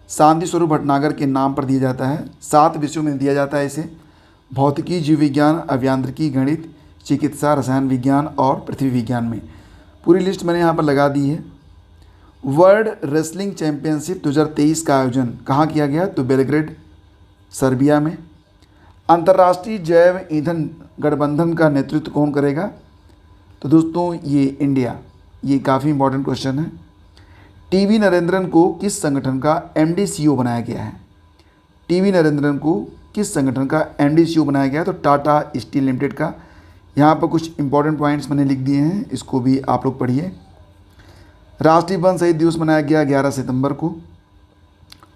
शांति स्वरूप भटनागर के नाम पर दिया जाता है। 7 विषयों में दिया जाता है इसे: भौतिकी, जीव विज्ञान, अभियांत्रिकी, गणित, चिकित्सा, रसायन विज्ञान और पृथ्वी विज्ञान में। पूरी लिस्ट मैंने यहाँ पर लगा दी है। वर्ल्ड रेसलिंग चैंपियनशिप 2023 का आयोजन कहाँ किया गया? तो बेलग्रेड, सर्बिया में। अंतर्राष्ट्रीय जैव ईंधन गठबंधन का नेतृत्व कौन करेगा? तो दोस्तों ये इंडिया। ये काफ़ी इंपॉर्टेंट क्वेश्चन है। टीवी नरेंद्रन को किस संगठन का MD CEO बनाया गया है? टीवी नरेंद्रन को किस संगठन का MD CEO बनाया गया है? तो टाटा स्टील लिमिटेड का। यहाँ पर कुछ इंपॉर्टेंट पॉइंट्स मैंने लिख दिए हैं, इसको भी आप लोग पढ़िए। राष्ट्रीय वन शहीद दिवस मनाया गया 11 सितंबर को।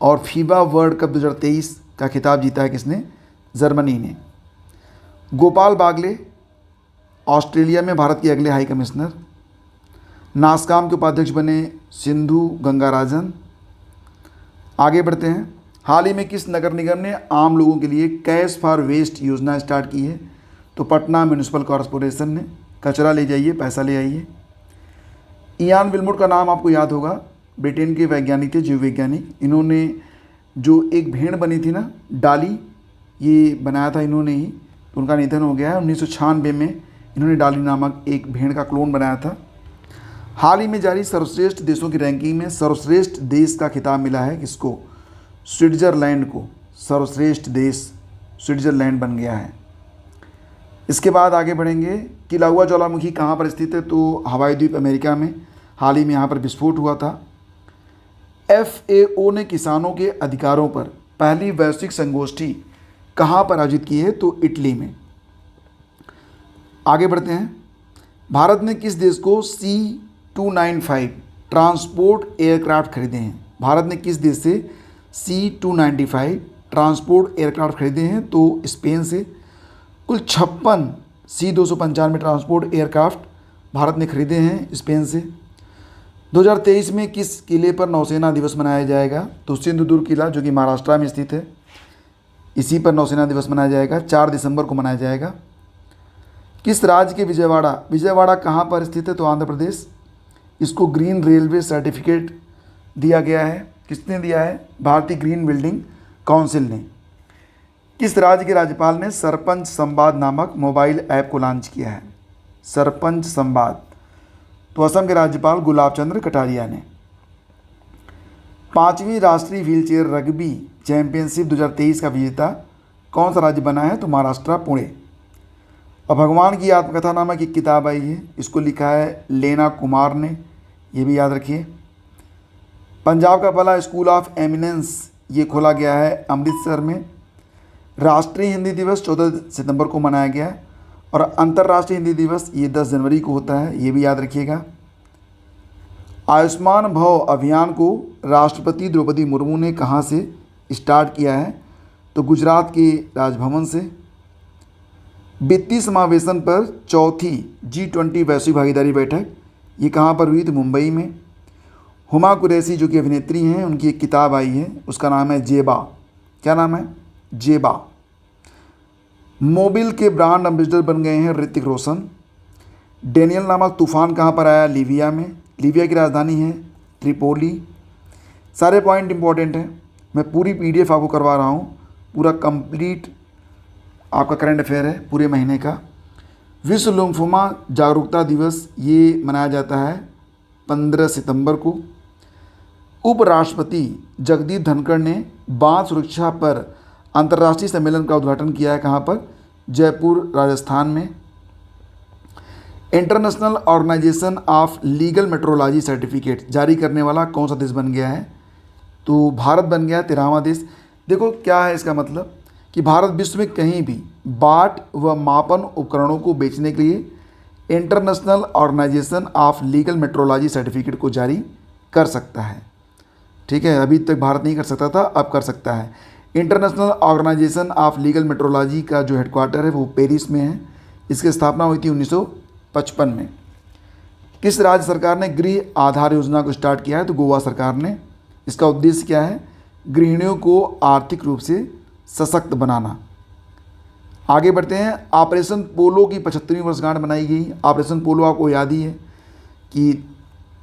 और फीबा वर्ल्ड कप 2023 का खिताब जीता है किसने? जर्मनी ने। गोपाल बागले ऑस्ट्रेलिया में भारत के अगले हाई कमिश्नर। नासकाम के उपाध्यक्ष बने सिंधु गंगाराजन। आगे बढ़ते हैं। हाल ही में किस नगर निगम ने आम लोगों के लिए कैश फॉर वेस्ट योजना स्टार्ट की है? तो पटना म्यूनिसिपल कॉरपोरेशन ने। कचरा ले जाइए, पैसा ले आइए। इयान विल्मोट का नाम आपको याद होगा, ब्रिटेन के वैज्ञानिक थे, जीव वैज्ञानिक। इन्होंने जो एक भेड़ बनी थी ना, डाली, ये बनाया था इन्होंने ही। तो उनका निधन हो गया है। 1996 में इन्होंने डाली नामक एक भेड़ का क्लोन बनाया था। हाल ही में जारी सर्वश्रेष्ठ देशों की रैंकिंग में सर्वश्रेष्ठ देश का खिताब मिला है किसको? स्विट्ज़रलैंड को। सर्वश्रेष्ठ देश स्विट्ज़रलैंड बन गया है। इसके बाद आगे बढ़ेंगे। किलाउआ ज्वालामुखी कहाँ पर स्थित है? तो हवाई द्वीप अमेरिका में। हाल ही में यहाँ पर विस्फोट हुआ था। FAO ने किसानों के अधिकारों पर पहली वैश्विक संगोष्ठी कहाँ पर आयोजित की है? तो इटली में। आगे बढ़ते हैं। भारत ने किस देश को C-295 ट्रांसपोर्ट एयरक्राफ्ट खरीदे हैं? भारत ने किस देश से C-295 ट्रांसपोर्ट एयरक्राफ्ट खरीदे हैं? तो स्पेन से। कुल 56 C-295 ट्रांसपोर्ट एयरक्राफ्ट भारत ने खरीदे हैं स्पेन से। 2023 में किस किले पर नौसेना दिवस मनाया जाएगा? तो सिंधुदुर्ग किला, जो कि महाराष्ट्र में स्थित है, इसी पर नौसेना दिवस मनाया जाएगा। 4 दिसंबर को मनाया जाएगा। किस राज्य के विजयवाड़ा कहाँ पर स्थित है? तो आंध्र प्रदेश। इसको ग्रीन रेलवे सर्टिफिकेट दिया गया है। किसने दिया है? भारतीय ग्रीन बिल्डिंग काउंसिल ने। किस राज्य के राज्यपाल ने सरपंच संवाद नामक मोबाइल ऐप को लॉन्च किया है? सरपंच संवाद। तो असम के राज्यपाल गुलाब चंद्र कटारिया ने। 5वीं राष्ट्रीय व्हीलचेयर रग्बी चैंपियनशिप 2023 का विजेता कौन सा राज्य बना है? तो महाराष्ट्र, पुणे। और भगवान की आत्मकथा नामक एक किताब आई है, इसको लिखा है लेना कुमार ने, ये भी याद रखिए। पंजाब का पहला स्कूल ऑफ एमिनेंस ये खोला गया है अमृतसर में। राष्ट्रीय हिंदी दिवस 14 सितंबर को मनाया गया और अंतर्राष्ट्रीय हिंदी दिवस ये 10 जनवरी को होता है, ये भी याद रखिएगा। आयुष्मान भव अभियान को राष्ट्रपति द्रौपदी मुर्मू ने कहाँ से स्टार्ट किया है? तो गुजरात के राजभवन से। वित्तीय समावेशन पर चौथी G20 वैश्विक भागीदारी बैठक ये कहाँ पर हुई? तो मुंबई में। हुमा कुरैशी जो कि अभिनेत्री हैं, उनकी एक किताब आई है, उसका नाम है जेबा। क्या नाम है? जेबा। मोबिल के ब्रांड एम्बेसडर बन गए हैं ऋतिक रोशन। डेनियल नामक तूफान कहाँ पर आया? लीबिया में। लीबिया की राजधानी है त्रिपोली। सारे पॉइंट इंपॉर्टेंट हैं। मैं पूरी PDF आपको करवा रहा हूँ, पूरा कंप्लीट आपका करंट अफेयर है पूरे महीने का। विश्व लिम्फोमा जागरूकता दिवस ये मनाया जाता है 15 सितंबर को। उपराष्ट्रपति जगदीप धनखड़ ने बांध सुरक्षा पर अंतर्राष्ट्रीय सम्मेलन का उद्घाटन किया है। कहाँ पर? जयपुर, राजस्थान में। International organization of legal metrology certificate जारी करने वाला कौन सा देश बन गया है? तो भारत बन गया 13वां देश। देखो क्या है इसका मतलब कि भारत विश्व में कहीं भी बाट व मापन उपकरणों को बेचने के लिए international organization of legal metrology certificate को जारी कर सकता है। ठीक है, अभी तक भारत नहीं कर सकता था, अब कर सकता है। International organization of legal metrology का जो हेडक्वार्टर है वो पेरिस में है। इसकी स्थापना हुई थी 1955 में। किस राज्य सरकार ने गृह आधार योजना को स्टार्ट किया है? तो गोवा सरकार ने। इसका उद्देश्य क्या है? गृहिणियों को आर्थिक रूप से सशक्त बनाना। आगे बढ़ते हैं। ऑपरेशन पोलो की 75वीं वर्षगांठ मनाई गई। ऑपरेशन पोलो आपको याद ही है कि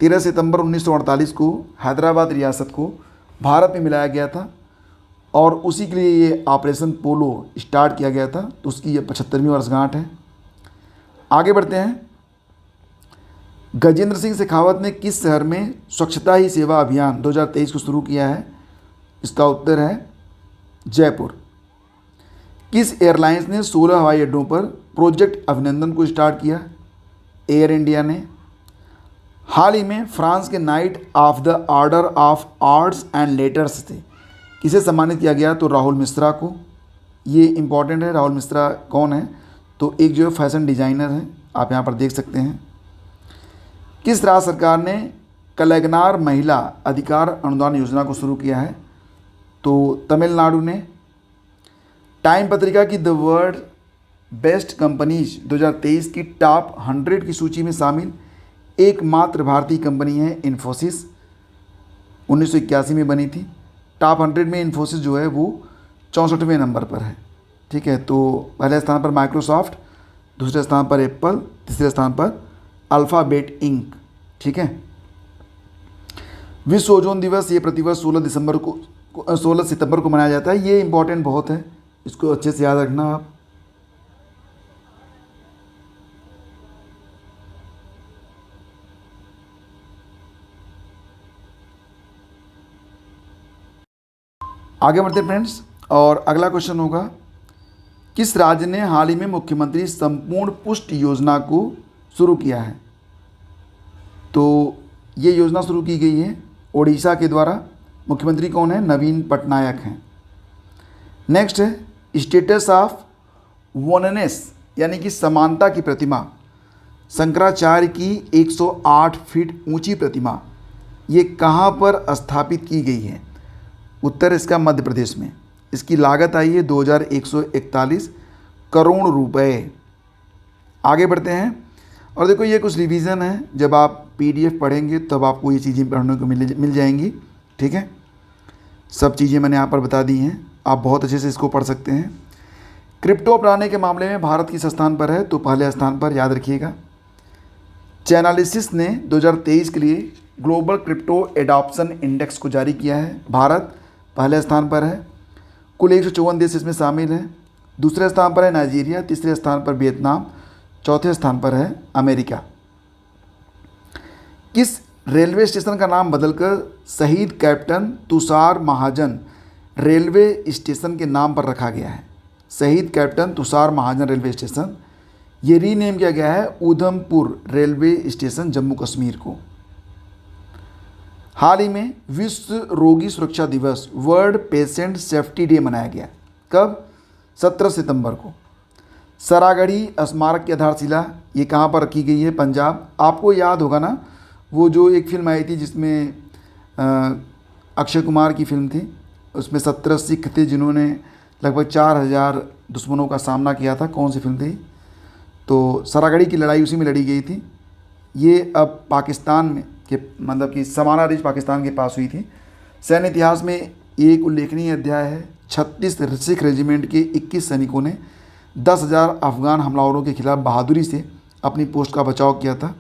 13 सितंबर 1948 को हैदराबाद रियासत को भारत में मिलाया गया था और उसी के लिए ये ऑपरेशन पोलो स्टार्ट किया गया था, तो उसकी ये 75वीं वर्षगांठ है। आगे बढ़ते हैं। गजेंद्र सिंह शेखावत ने किस शहर में स्वच्छता ही सेवा अभियान 2023 को शुरू किया है? इसका उत्तर है जयपुर। किस एयरलाइंस ने 16 हवाई अड्डों पर प्रोजेक्ट अभिनंदन को स्टार्ट किया? एयर इंडिया ने। हाल ही में फ्रांस के night of the order of arts and letters से किसे सम्मानित किया गया? तो राहुल मिश्रा को। ये इंपॉर्टेंट है। राहुल मिश्रा कौन है? तो एक जो है फैशन डिज़ाइनर है, आप यहाँ पर देख सकते हैं। किस राज्य सरकार ने कलैगनार महिला अधिकार अनुदान योजना को शुरू किया है? तो तमिलनाडु ने। टाइम पत्रिका की द वर्ल्ड बेस्ट कंपनीज 2023 की टॉप 100 की सूची में शामिल एकमात्र भारतीय कंपनी है इन्फोसिस। 1981 में बनी थी। टॉप 100 में इन्फोसिस जो है वो 64वें नंबर पर है। ठीक है, तो पहले स्थान पर माइक्रोसॉफ्ट, दूसरे स्थान पर एप्पल, तीसरे स्थान पर अल्फ़ाबेट इंक। ठीक है। विश्व ओजोन दिवस ये प्रतिवर्ष 16 सितंबर को मनाया जाता है। ये इंपॉर्टेंट बहुत है, इसको अच्छे से याद रखना आप। आगे बढ़ते फ्रेंड्स, और अगला क्वेश्चन होगा, किस राज्य ने हाल ही में मुख्यमंत्री संपूर्ण पुष्टि योजना को शुरू किया है? तो ये योजना शुरू की गई है ओडिशा के द्वारा। मुख्यमंत्री कौन है? नवीन पटनायक हैं। नेक्स्ट है स्टेटस ऑफ वननेस यानी कि समानता की प्रतिमा। शंकराचार्य की 108 फीट ऊंची प्रतिमा ये कहाँ पर स्थापित की गई है? उत्तर इसका मध्य प्रदेश में। इसकी लागत आई है 2141 करोड़ रुपए। आगे बढ़ते हैं, और देखो ये कुछ रिवीजन है, जब आप पीडीएफ पढ़ेंगे तब आपको ये चीज़ें पढ़ने को मिल जाएंगी। ठीक है, सब चीज़ें मैंने यहाँ पर बता दी हैं, आप बहुत अच्छे से इसको पढ़ सकते हैं। क्रिप्टो अपनाने के मामले में भारत किस स्थान पर है? तो पहले स्थान पर, याद रखिएगा। चैनालिसिस ने 2023 के लिए ग्लोबल क्रिप्टो एडॉप्शन इंडेक्स को जारी किया है। भारत पहले स्थान पर है। कुल 154 देश इसमें शामिल हैं। दूसरे स्थान पर है नाइजीरिया, तीसरे स्थान पर वियतनाम, चौथे स्थान पर है अमेरिका। किस रेलवे स्टेशन का नाम बदलकर शहीद कैप्टन तुषार महाजन रेलवे स्टेशन के नाम पर रखा गया है? शहीद कैप्टन तुषार महाजन रेलवे स्टेशन ये रीनेम किया गया है उधमपुर रेलवे स्टेशन, जम्मू कश्मीर को। हाल ही में विश्व रोगी सुरक्षा दिवस वर्ल्ड पेशेंट सेफ्टी डे मनाया गया। कब? 17 सितंबर को। सरागढ़ी स्मारक की आधारशिला ये कहाँ पर रखी गई है? पंजाब। आपको याद होगा ना, वो जो एक फिल्म आई थी जिसमें अक्षय कुमार की फिल्म थी, उसमें 17 सिख थे जिन्होंने लगभग 4000 दुश्मनों का सामना किया था। कौन सी फिल्म थी? तो सरागढ़ी की लड़ाई उसी में लड़ी गई थी। ये अब पाकिस्तान में के मतलब कि समाना रिज पाकिस्तान के पास हुई थी। सैन्य इतिहास में एक उल्लेखनीय अध्याय है। 36 सिख रेजिमेंट के 21 सैनिकों ने 10,000 अफगान हमलावरों के खिलाफ बहादुरी से अपनी पोस्ट का बचाव किया था।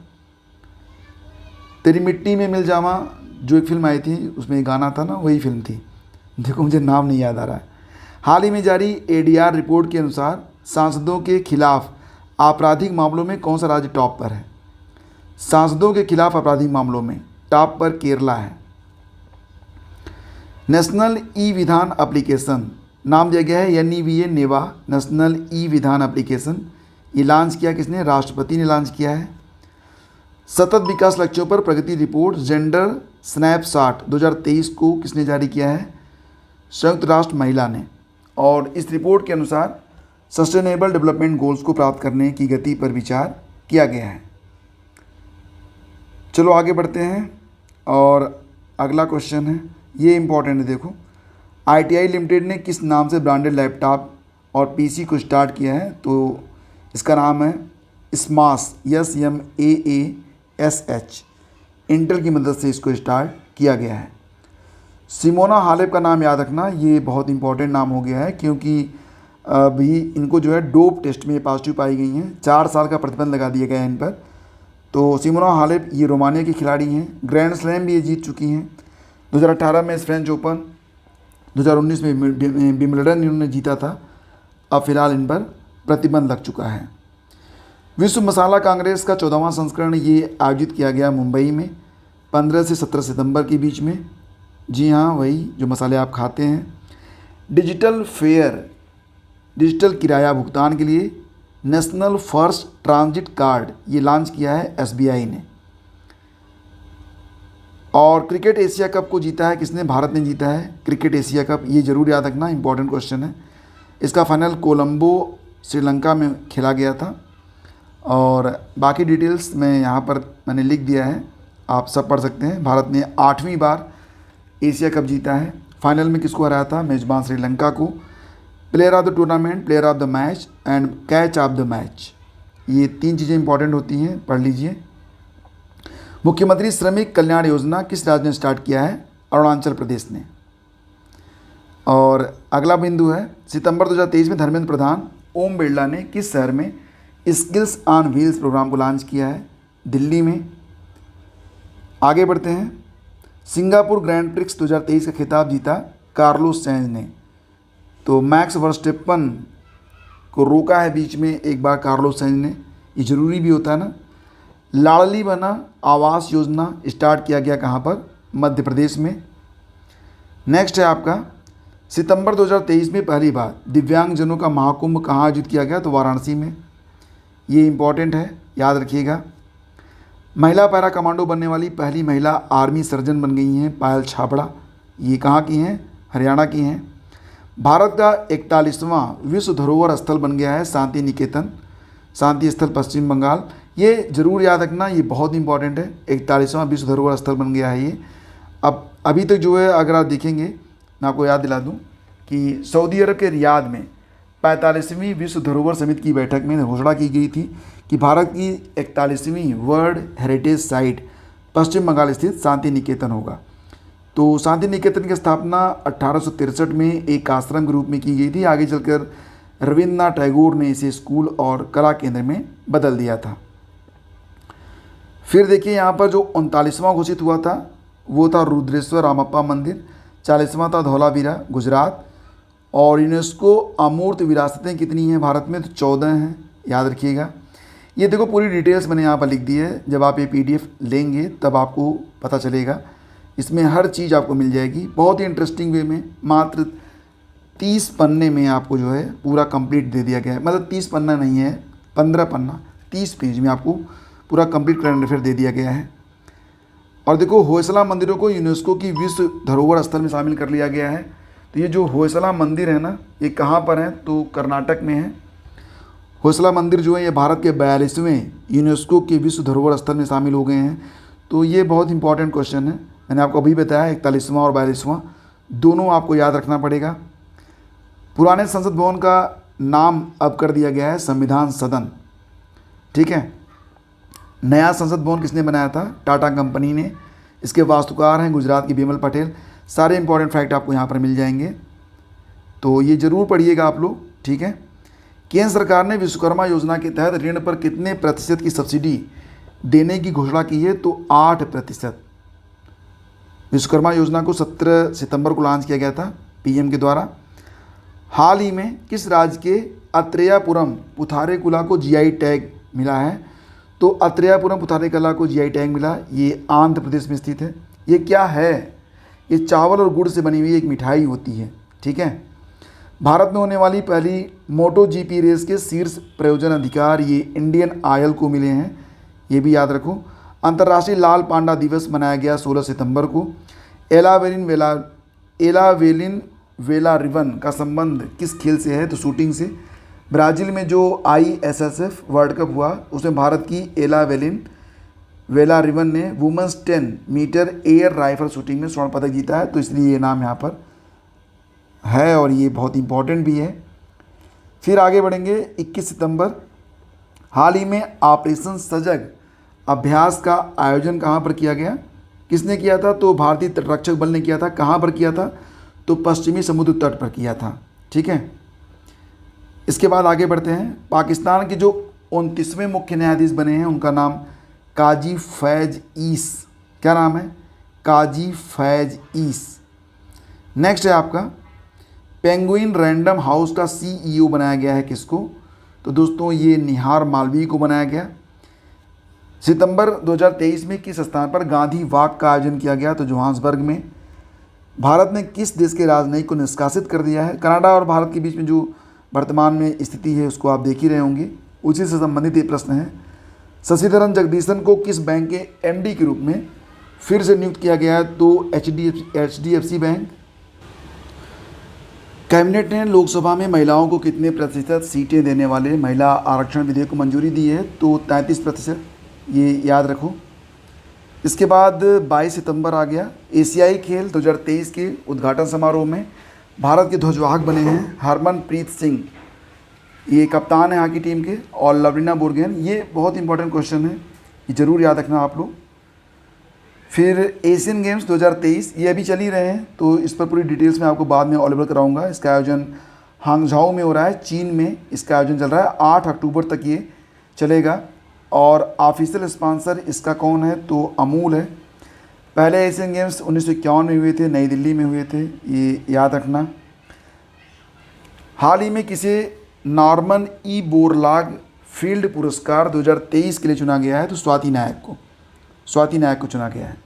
तेरी मिट्टी में मिल जावा जो एक फिल्म आई थी, उसमें गाना था ना, वही फिल्म थी। देखो मुझे नाम नहीं याद आ रहा है। हाल ही में जारी एडीआर रिपोर्ट के अनुसार सांसदों के खिलाफ आपराधिक मामलों में कौन सा राज्य टॉप पर है? सांसदों के खिलाफ आपराधिक मामलों में टॉप पर केरला है। नेशनल ई विधान एप्लीकेशन नाम दिया गया है NEVA नेवा नेशनल ई विधान एप्लीकेशन। ये लॉन्च किया किसने? राष्ट्रपति ने लॉन्च किया है। सतत विकास लक्ष्यों पर प्रगति रिपोर्ट जेंडर स्नैपशॉट 2023 को किसने जारी किया है? संयुक्त राष्ट्र महिला ने। और इस रिपोर्ट के अनुसार सस्टेनेबल डेवलपमेंट गोल्स को प्राप्त करने की गति पर विचार किया गया है। चलो आगे बढ़ते हैं, और अगला क्वेश्चन है, ये इंपॉर्टेंट है। देखो, ITI लिमिटेड ने किस नाम से ब्रांडेड लैपटॉप और PC को स्टार्ट किया है? तो इसका नाम है स्मास, SMAAS ISH इंटेल की मदद से इसको स्टार्ट किया गया है। सिमोना हालेप का नाम याद रखना, ये बहुत इंपॉर्टेंट नाम हो गया है क्योंकि अभी इनको जो है डोप टेस्ट में पॉजिटिव पाई गई हैं। 4 साल का प्रतिबंध लगा दिया गया है इन पर। तो सिमोना हालेप ये रोमानिया की खिलाड़ी हैं, ग्रैंड स्लैम भी ये जीत चुकी हैं। 2018 में फ्रेंच ओपन, 2019 में विंबलडन इन्होंने जीता था। अब फिलहाल इन पर प्रतिबंध लग चुका है। विश्व मसाला कांग्रेस का 14वां संस्करण ये आयोजित किया गया मुंबई में 15 से 17 सितंबर के बीच में। जी हाँ, वही जो मसाले आप खाते हैं। डिजिटल फेयर, डिजिटल किराया भुगतान के लिए नेशनल फर्स्ट ट्रांजिट कार्ड ये लॉन्च किया है SBI ने। और क्रिकेट एशिया कप को जीता है किसने? भारत ने जीता है क्रिकेट एशिया कप। ये ज़रूर याद रखना, इंपॉर्टेंट क्वेश्चन है। इसका फाइनल कोलंबो श्रीलंका में खेला गया था। और बाकी डिटेल्स मैं यहाँ पर मैंने लिख दिया है, आप सब पढ़ सकते हैं। भारत ने 8वीं बार एशिया कप जीता है। फाइनल में किसको हराया था? मेज़बान श्रीलंका को। Player of the tournament, player of the match and catch of the match, ये 3 चीज़ें इंपॉर्टेंट होती हैं, पढ़ लीजिए। मुख्यमंत्री श्रमिक कल्याण योजना किस राज्य ने स्टार्ट किया है? अरुणाचल प्रदेश ने। और अगला बिंदु है, सितंबर 2023 में धर्मेंद्र प्रधान ओम बिरला ने किस शहर में स्किल्स ऑन व्हील्स प्रोग्राम को लॉन्च किया है? दिल्ली में। आगे बढ़ते हैं। सिंगापुर ग्रैंड प्रिक्स 2023 का खिताब जीता कार्लोस सैंज ने। तो मैक्स वर्स्टेपन को रोका है बीच में एक बार कार्लोस सैंज ने, ये ज़रूरी भी होता है ना। लाडली बना आवास योजना स्टार्ट किया गया कहाँ पर? मध्य प्रदेश में। नेक्स्ट है आपका, सितंबर 2023 में पहली बार दिव्यांगजनों का महाकुंभ कहाँ आयोजित किया गया? तो वाराणसी में। ये इंपॉर्टेंट है, याद रखिएगा। महिला पैरा कमांडो बनने वाली पहली महिला आर्मी सर्जन बन गई हैं पायल छाबड़ा। ये कहाँ की हैं? हरियाणा की हैं। भारत का 41वां विश्व धरोहर स्थल बन गया है शांति निकेतन, शांति स्थल पश्चिम बंगाल। ये ज़रूर याद रखना, ये बहुत इंपॉर्टेंट है। 41वां विश्व धरोहर स्थल बन गया है ये। अब अभी तक जो है अगर आप देखेंगे, मैं आपको याद दिला दूं कि सऊदी अरब के रियाद में 45वीं विश्व धरोहर समिति की बैठक में घोषणा की गई थी कि भारत की 41वीं वर्ल्ड हेरिटेज साइट पश्चिम बंगाल स्थित शांति निकेतन होगा। तो शांति निकेतन की स्थापना 1863 में एक आश्रम के रूप में की गई थी। आगे चलकर रविन्द्रनाथ टैगोर ने इसे स्कूल और कला केंद्र में बदल दिया था। फिर देखिए यहाँ पर जो 39वां घोषित हुआ था वो था रुद्रेश्वर रामप्पा मंदिर। 40वां था धौलावीरा गुजरात। और यूनेस्को अमूर्त विरासतें कितनी हैं भारत में? तो 14 हैं, याद रखिएगा। ये देखो पूरी डिटेल्स मैंने यहाँ पर लिख दी है। जब आप ये PDF लेंगे तब आपको पता चलेगा, इसमें हर चीज़ आपको मिल जाएगी बहुत ही इंटरेस्टिंग वे में। मात्र 30 पन्ने में आपको जो है पूरा कंप्लीट दे दिया गया है। मतलब 30 पन्ना नहीं है, 15 पन्ना, 30 पेज में आपको पूरा कंप्लीट करंट अफेयर दे दिया गया है। और देखो होयसला मंदिरों को यूनेस्को की विश्व धरोहर स्थल में शामिल कर लिया गया है। तो ये जो होयसला मंदिर है ना, ये कहाँ पर है? तो कर्नाटक में है। होयसला मंदिर जो है ये भारत के 42वें यूनेस्को के विश्व धरोहर स्थल में शामिल हो गए हैं। तो ये बहुत इंपॉर्टेंट क्वेश्चन है, मैंने आपको अभी बताया। 41वां और 42वां दोनों आपको याद रखना पड़ेगा। पुराने संसद भवन का नाम अब कर दिया गया है संविधान सदन, ठीक है। नया संसद भवन किसने बनाया था? टाटा कंपनी ने। इसके वास्तुकार हैं गुजरात की बिमल पटेल। सारे इंपॉर्टेंट फैक्ट आपको यहाँ पर मिल जाएंगे, तो ये ज़रूर पढ़िएगा आप लोग, ठीक है। केंद्र सरकार ने विश्वकर्मा योजना के तहत ऋण पर कितने प्रतिशत की सब्सिडी देने की घोषणा की है? तो 8%। विश्वकर्मा योजना को 17 सितंबर को लॉन्च किया गया था PM के द्वारा। हाल ही में किस राज्य के अत्रेयापुरम पुथारेकुला को GI टैग मिला है? तो अत्रेयापुरम पुथारेकुला को GI टैग मिला, ये आंध्र प्रदेश में स्थित है। ये क्या है? ये चावल और गुड़ से बनी हुई एक मिठाई होती है, ठीक है। भारत में होने वाली पहली MotoGP रेस के शीर्ष प्रायोजन अधिकार ये इंडियन ऑयल को मिले हैं, ये भी याद रखो। अंतर्राष्ट्रीय लाल पांडा दिवस मनाया गया 16 सितंबर को। एलावेलिन वेलारिवन का संबंध किस खेल से है? तो शूटिंग से। ब्राज़ील में जो ISSF वर्ल्ड कप हुआ उसमें भारत की एलावेलिन वेलारिवन ने women's 10 metre air rifle shooting में स्वर्ण पदक जीता है, तो इसलिए ये नाम यहाँ पर है और ये बहुत इंपॉर्टेंट भी है। फिर आगे बढ़ेंगे। 21 सितंबर हाल ही में ऑपरेशन सजग अभ्यास का आयोजन कहाँ पर किया गया? किसने किया था? तो भारतीय तटरक्षक बल ने किया था। कहाँ पर किया था? तो पश्चिमी समुद्र तट पर किया था। ठीक है, इसके बाद आगे बढ़ते हैं। पाकिस्तान के जो 29वें मुख्य न्यायाधीश बने हैं उनका नाम काजी फैज ईस। क्या नाम है? काजी फैज ईस। नेक्स्ट है आपका पेंगुइन रैंडम हाउस का CEO बनाया गया है किसको? तो दोस्तों ये निहार मालवीय को बनाया गया। सितंबर 2023 में किस स्थान पर गांधी वॉक का आयोजन किया गया? तो जोहान्सबर्ग में। भारत ने किस देश के राजनयिक को निष्कासित कर दिया है? कनाडा और भारत के बीच में जो वर्तमान में स्थिति है उसको आप देख ही रहे होंगे, उसी से संबंधित ये प्रश्न है। शशिधरन जगदीशन को किस बैंक के MD के रूप में फिर से नियुक्त किया गया है? तो HDFC बैंक। कैबिनेट ने लोकसभा में महिलाओं को कितने प्रतिशत सीटें देने वाले महिला आरक्षण विधेयक को मंजूरी दी है? तो 33%, ये याद रखो। इसके बाद 22 सितंबर आ गया। एशियाई खेल 2023 के उद्घाटन समारोह में भारत के ध्वजवाहक बने हैं हरमनप्रीत सिंह, ये कप्तान है हॉकी टीम के, और लवलीना बोर्गोहेन। ये बहुत इंपॉर्टेंट क्वेश्चन है, ये ज़रूर याद रखना आप लोग। फिर एशियन गेम्स 2023 ये अभी चल ही रहे हैं, तो इस पर पूरी डिटेल्स में आपको बाद में अवेलेबल कराऊंगा। इसका आयोजन हांगझाओ में हो रहा है, चीन में इसका आयोजन चल रहा है। 8 अक्टूबर तक ये चलेगा और ऑफिशियल स्पॉन्सर इसका कौन है? तो अमूल है। पहले एशियन गेम्स 1951 में हुए थे, नई दिल्ली में हुए थे, ये याद रखना। हाल ही में किसे नॉर्मन ई बोरलाग फील्ड पुरस्कार 2023 के लिए चुना गया है? तो स्वाति नायक को चुना गया है।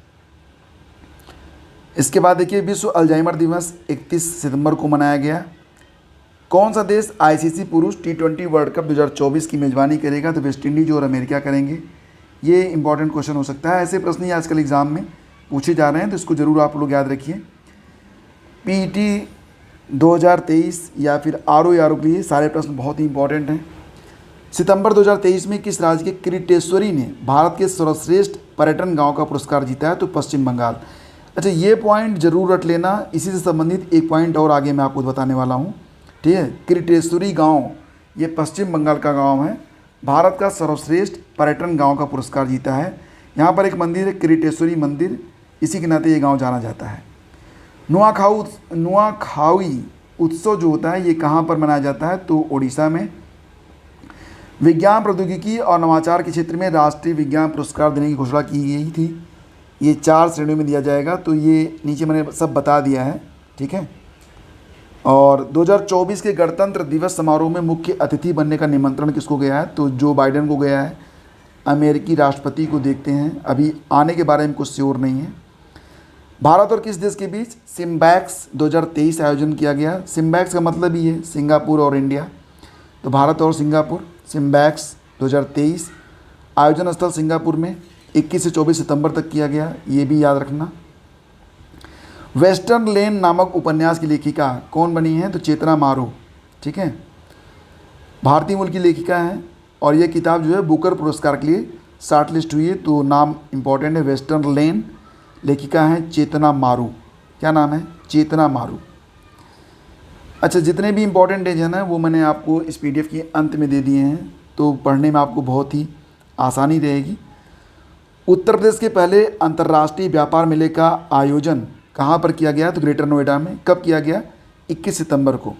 इसके बाद देखिए विश्व अल्जाइमर दिवस 31 सितंबर को मनाया गया। कौन सा देश ICC पुरुष T20 वर्ल्ड कप 2024 की मेज़बानी करेगा? तो वेस्ट इंडीज और अमेरिका करेंगे। ये इंपॉर्टेंट क्वेश्चन हो सकता है, ऐसे प्रश्न ही आजकल एग्जाम में पूछे जा रहे हैं, तो इसको ज़रूर आप लोग याद रखिए। PET 2023 या फिर RO के लिए सारे प्रश्न बहुत ही इंपॉर्टेंट हैं। सितंबर 2023 में किस राज्य के किरीटेश्वरी ने भारत के सर्वश्रेष्ठ पर्यटन गांव का पुरस्कार जीता है? तो पश्चिम बंगाल। अच्छा, ये पॉइंट जरूर रट लेना, इसी से संबंधित एक पॉइंट और आगे मैं आपको बताने वाला हूँ। ठीक है, किरीटेश्वरी गांव ये पश्चिम बंगाल का गांव है, भारत का सर्वश्रेष्ठ पर्यटन गांव का पुरस्कार जीता है। यहाँ पर एक मंदिर है किरीटेश्वरी मंदिर, इसी के नाते ये गांव जाना जाता है। नुआखाई उत्सव जो होता है ये कहाँ पर मनाया जाता है? तो ओडिशा में। विज्ञान प्रौद्योगिकी और नवाचार के क्षेत्र में राष्ट्रीय विज्ञान पुरस्कार देने की घोषणा की गई थी। ये 4 श्रेणियों में दिया जाएगा, तो ये नीचे मैंने सब बता दिया है। ठीक है, और 2024 के गणतंत्र दिवस समारोह में मुख्य अतिथि बनने का निमंत्रण किसको गया है? तो जो बाइडेन को गया है, अमेरिकी राष्ट्रपति को देखते हैं, अभी आने के बारे में कुछ श्योर नहीं है। भारत और किस देश के बीच सिम्बैक्स 2023 आयोजन किया गया? सिम्बैक्स का मतलब ही है सिंगापुर और इंडिया, तो भारत और सिंगापुर सिम्बैक्स 2023 आयोजन स्थल सिंगापुर में 21 से 24 सितंबर तक किया गया, ये भी याद रखना। वेस्टर्न लेन नामक उपन्यास की लेखिका कौन बनी है? तो चेतना मारू। ठीक है, भारतीय मूल की लेखिका है और ये किताब जो है बुकर पुरस्कार के लिए शॉर्ट लिस्ट हुई है, तो नाम इंपॉर्टेंट है। वेस्टर्न लेन, लेखिका है चेतना मारू। क्या नाम है? चेतना मारू। अच्छा, जितने भी इंपॉर्टेंट डेज हैं ना वो मैंने आपको इस PDF के अंत में दे दिए हैं, तो पढ़ने में आपको बहुत ही आसानी रहेगी। उत्तर प्रदेश के पहले अंतर्राष्ट्रीय व्यापार मेले का आयोजन कहाँ पर किया गया? तो ग्रेटर नोएडा में। कब किया गया? 21 सितंबर को।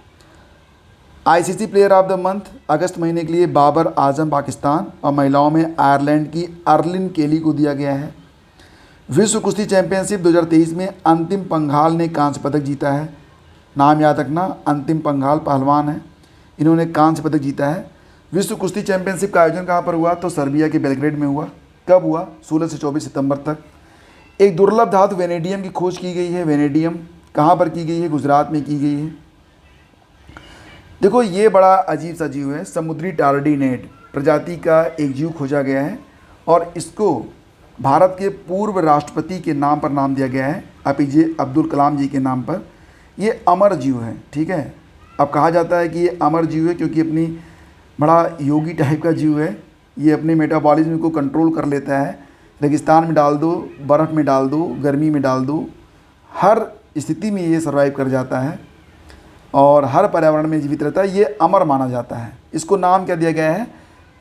ICC player of the month अगस्त महीने के लिए बाबर आजम पाकिस्तान और महिलाओं में आयरलैंड की अर्लिन केली को दिया गया है। विश्व कुश्ती चैंपियनशिप 2023 में अंतिम पंघाल ने कांस्य पदक जीता है। नाम याद रखना, अंतिम पंघाल पहलवान है, इन्होंने कांस्य पदक जीता है। विश्व कुश्ती चैंपियनशिप का आयोजन कहाँ पर हुआ? तो सर्बिया के बेलग्रेड में हुआ। कब हुआ? 16 से 24 सितंबर तक। एक दुर्लभ धातु वेनेडियम की खोज की गई है। वेनेडियम कहाँ पर की गई है? गुजरात में की गई है। देखो ये बड़ा अजीब सा जीव है, समुद्री टार्डीनेट प्रजाति का एक जीव खोजा गया है और इसको भारत के पूर्व राष्ट्रपति के नाम पर नाम दिया गया है, APJ अब्दुल कलाम जी के नाम पर। ये अमर जीव है। ठीक है, अब कहा जाता है कि ये अमर जीव है क्योंकि अपनी बड़ा योगी टाइप का जीव है। ये अपने मेटाबॉलिज्म को कंट्रोल कर लेता है। रेगिस्तान में डाल दो, बर्फ़ में डाल दो, गर्मी में डाल दो, हर स्थिति में ये सर्वाइव कर जाता है और हर पर्यावरण में जीवित रहता है। ये अमर माना जाता है। इसको नाम क्या दिया गया है?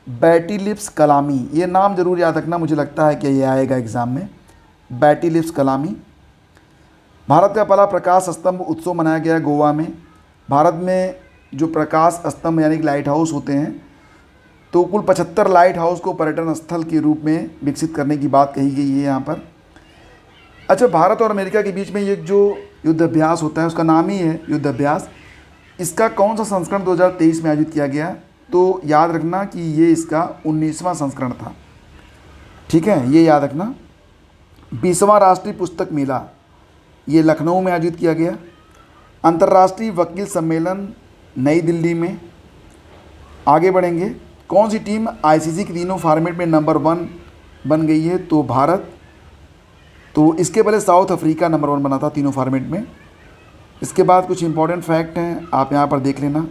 बैटी लिप्स कलामी, ये नाम जरूर याद रखना, मुझे लगता है कि ये आएगा एग्ज़ाम में। बैटी लिप्स कलामी। भारत का पहला प्रकाश स्तंभ उत्सव मनाया गया गोवा में। भारत में जो प्रकाश स्तंभ यानी कि लाइट हाउस होते हैं, तो कुल 75 लाइट हाउस को पर्यटन स्थल के रूप में विकसित करने की बात कही गई है यहाँ पर। अच्छा, भारत और अमेरिका के बीच में ये जो युद्धाभ्यास होता है उसका नाम ही है युद्धाभ्यास। इसका कौन सा संस्करण 2023 में आयोजित किया गया? तो याद रखना कि ये इसका 19वां संस्करण था। ठीक है, ये याद रखना। 20वां राष्ट्रीय पुस्तक मेला ये लखनऊ में आयोजित किया गया। अंतर्राष्ट्रीय वकील सम्मेलन नई दिल्ली में। आगे बढ़ेंगे, कौन सी टीम आईसीसी के तीनों फॉर्मेट में नंबर 1 बन गई है? तो भारत। तो इसके पहले साउथ अफ्रीका नंबर 1 बना था तीनों फॉर्मेट में। इसके बाद कुछ इंपॉर्टेंट फैक्ट हैं, आप यहाँ पर देख लेना।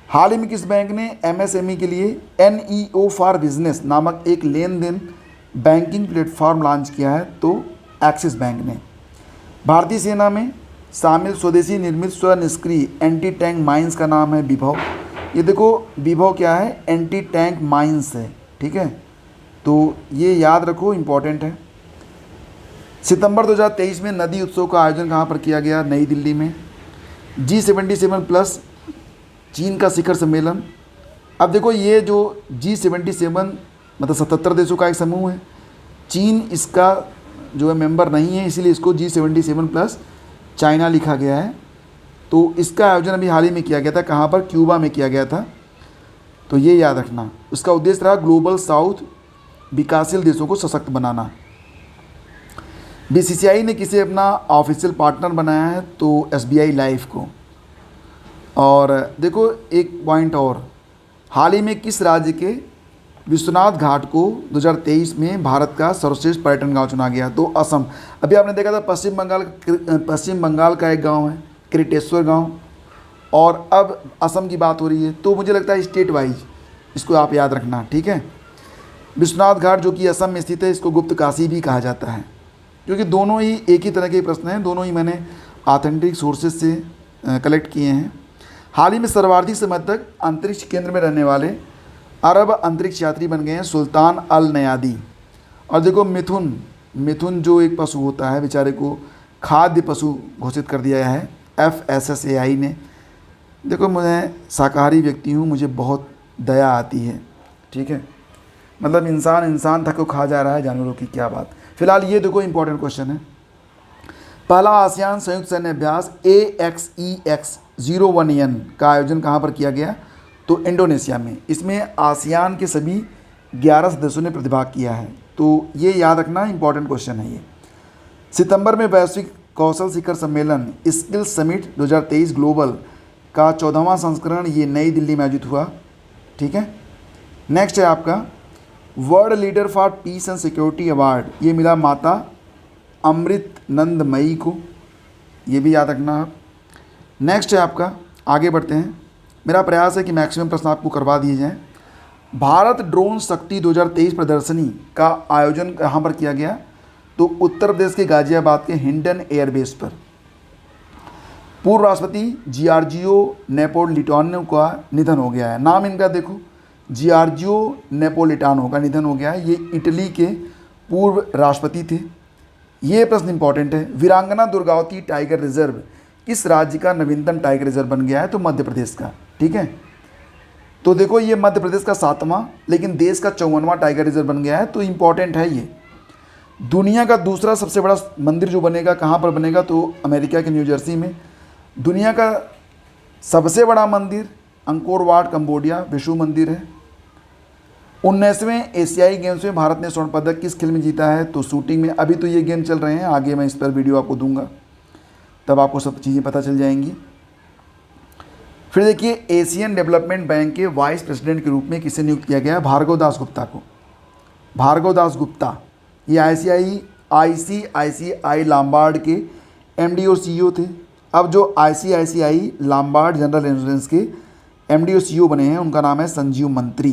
हाल ही में किस बैंक ने एमएसएमई के लिए NEO फॉर बिजनेस नामक एक लेन देन बैंकिंग प्लेटफॉर्म लॉन्च किया है? तो एक्सिस बैंक ने। भारतीय सेना में शामिल स्वदेशी निर्मित स्वनिष्क्रिय एंटी टैंक माइंस का नाम है विभव। ये देखो, विभव क्या है? एंटी टैंक माइंस है। ठीक है, तो ये याद रखो, इम्पॉर्टेंट है। सितंबर 2023 में नदी उत्सव का आयोजन कहाँ पर किया गया? नई दिल्ली में। G77 प्लस चीन का शिखर सम्मेलन। अब देखो, ये जो G77 मतलब 77 देशों का एक समूह है। चीन इसका जो है मेंबर नहीं है, इसीलिए इसको G77 प्लस चाइना लिखा गया है। तो इसका आयोजन अभी हाल ही में किया गया था। कहाँ पर? क्यूबा में किया गया था। तो ये याद रखना। उसका उद्देश्य रहा ग्लोबल साउथ, विकासशील देशों को सशक्त बनाना। BCCI ने किसे अपना ऑफिशियल पार्टनर बनाया है? तो SBI लाइफ को। और देखो एक पॉइंट और, हाल ही में किस राज्य के विश्वनाथ घाट को 2023 में भारत का सर्वश्रेष्ठ पर्यटन गांव चुना गया? तो असम। अभी आपने देखा था पश्चिम बंगाल का एक गांव है क्रिटेश्वर गांव, और अब असम की बात हो रही है। तो मुझे लगता है स्टेट वाइज इसको आप याद रखना। ठीक है, विश्वनाथ घाट जो कि असम में स्थित है, इसको गुप्त काशी भी कहा जाता है, क्योंकि दोनों ही एक ही तरह के प्रश्न हैं। दोनों ही मैंने ऑथेंटिक सोर्सेज से कलेक्ट किए हैं। हाल ही में सर्वाधिक समय तक अंतरिक्ष केंद्र में रहने वाले अरब अंतरिक्ष यात्री बन गए हैं सुल्तान अल नयादी। और देखो, मिथुन जो एक पशु होता है, बेचारे को खाद्य पशु घोषित कर दिया है FSSAI ने। देखो, मैं शाकाहारी व्यक्ति हूँ, मुझे बहुत दया आती है। ठीक है, मतलब इंसान तक को खा जा रहा है, जानवरों की क्या बात। फिलहाल ये देखो इंपॉर्टेंट क्वेश्चन है। पहला आसियान संयुक्त सैन्य अभ्यास AXEX-01N का आयोजन कहाँ पर किया गया? तो इंडोनेशिया में। इसमें आसियान के सभी 11 सदस्यों ने प्रतिभाग किया है। तो ये याद रखना, इंपॉर्टेंट क्वेश्चन है ये। सितंबर में वैश्विक कौशल शिखर सम्मेलन स्किल समिट 2023 ग्लोबल का 14वां संस्करण ये नई दिल्ली में आयोजित हुआ। ठीक है, नेक्स्ट है आपका world leader for piece and security award, ये मिला माता अमृतनंदमयी को, ये भी याद रखना आप। नेक्स्ट है आपका, आगे बढ़ते हैं। मेरा प्रयास है कि मैक्सिमम प्रश्न आपको करवा दिए जाएं। भारत ड्रोन शक्ति 2023 प्रदर्शनी का आयोजन कहाँ पर किया गया? तो उत्तर प्रदेश के गाजियाबाद के हिंडन एयरबेस पर। पूर्व राष्ट्रपति जियार्जियो नेपोलिटानो का निधन हो गया है। नाम इनका देखो, जियार्जियो नेपोलिटानो का निधन हो गया है। ये इटली के पूर्व राष्ट्रपति थे। ये प्रश्न इंपॉर्टेंट है। वीरांगना दुर्गावती टाइगर रिजर्व किस राज्य का नवीनतम टाइगर रिजर्व बन गया है? तो मध्य प्रदेश का। ठीक है, तो देखो ये मध्य प्रदेश का 7वां, लेकिन देश का 54वां टाइगर रिजर्व बन गया है। तो इंपॉर्टेंट है ये। दुनिया का दूसरा सबसे बड़ा मंदिर जो बनेगा कहाँ पर बनेगा? तो अमेरिका के न्यू जर्सी में। दुनिया का सबसे बड़ा मंदिर अंकोर वाट कंबोडिया विष्णु मंदिर है। 19वें एशियाई गेम्स में भारत ने स्वर्ण पदक किस खेल में जीता है? तो शूटिंग में। अभी तो ये गेम चल रहे हैं, आगे मैं इस पर वीडियो आपको दूंगा, तब आपको सब चीज़ें पता चल जाएंगी। फिर देखिए, एशियन डेवलपमेंट बैंक के वाइस प्रेसिडेंट के रूप में किसे नियुक्त किया गया? भार्गव दास गुप्ता को। भार्गव दास गुप्ता ये ICICI लाम्बार्ड के MD और CEO थे। अब जो ICICI लाम्बार्ड जनरल इंश्योरेंस के MD और CEO बने हैं, उनका नाम है संजीव मंत्री।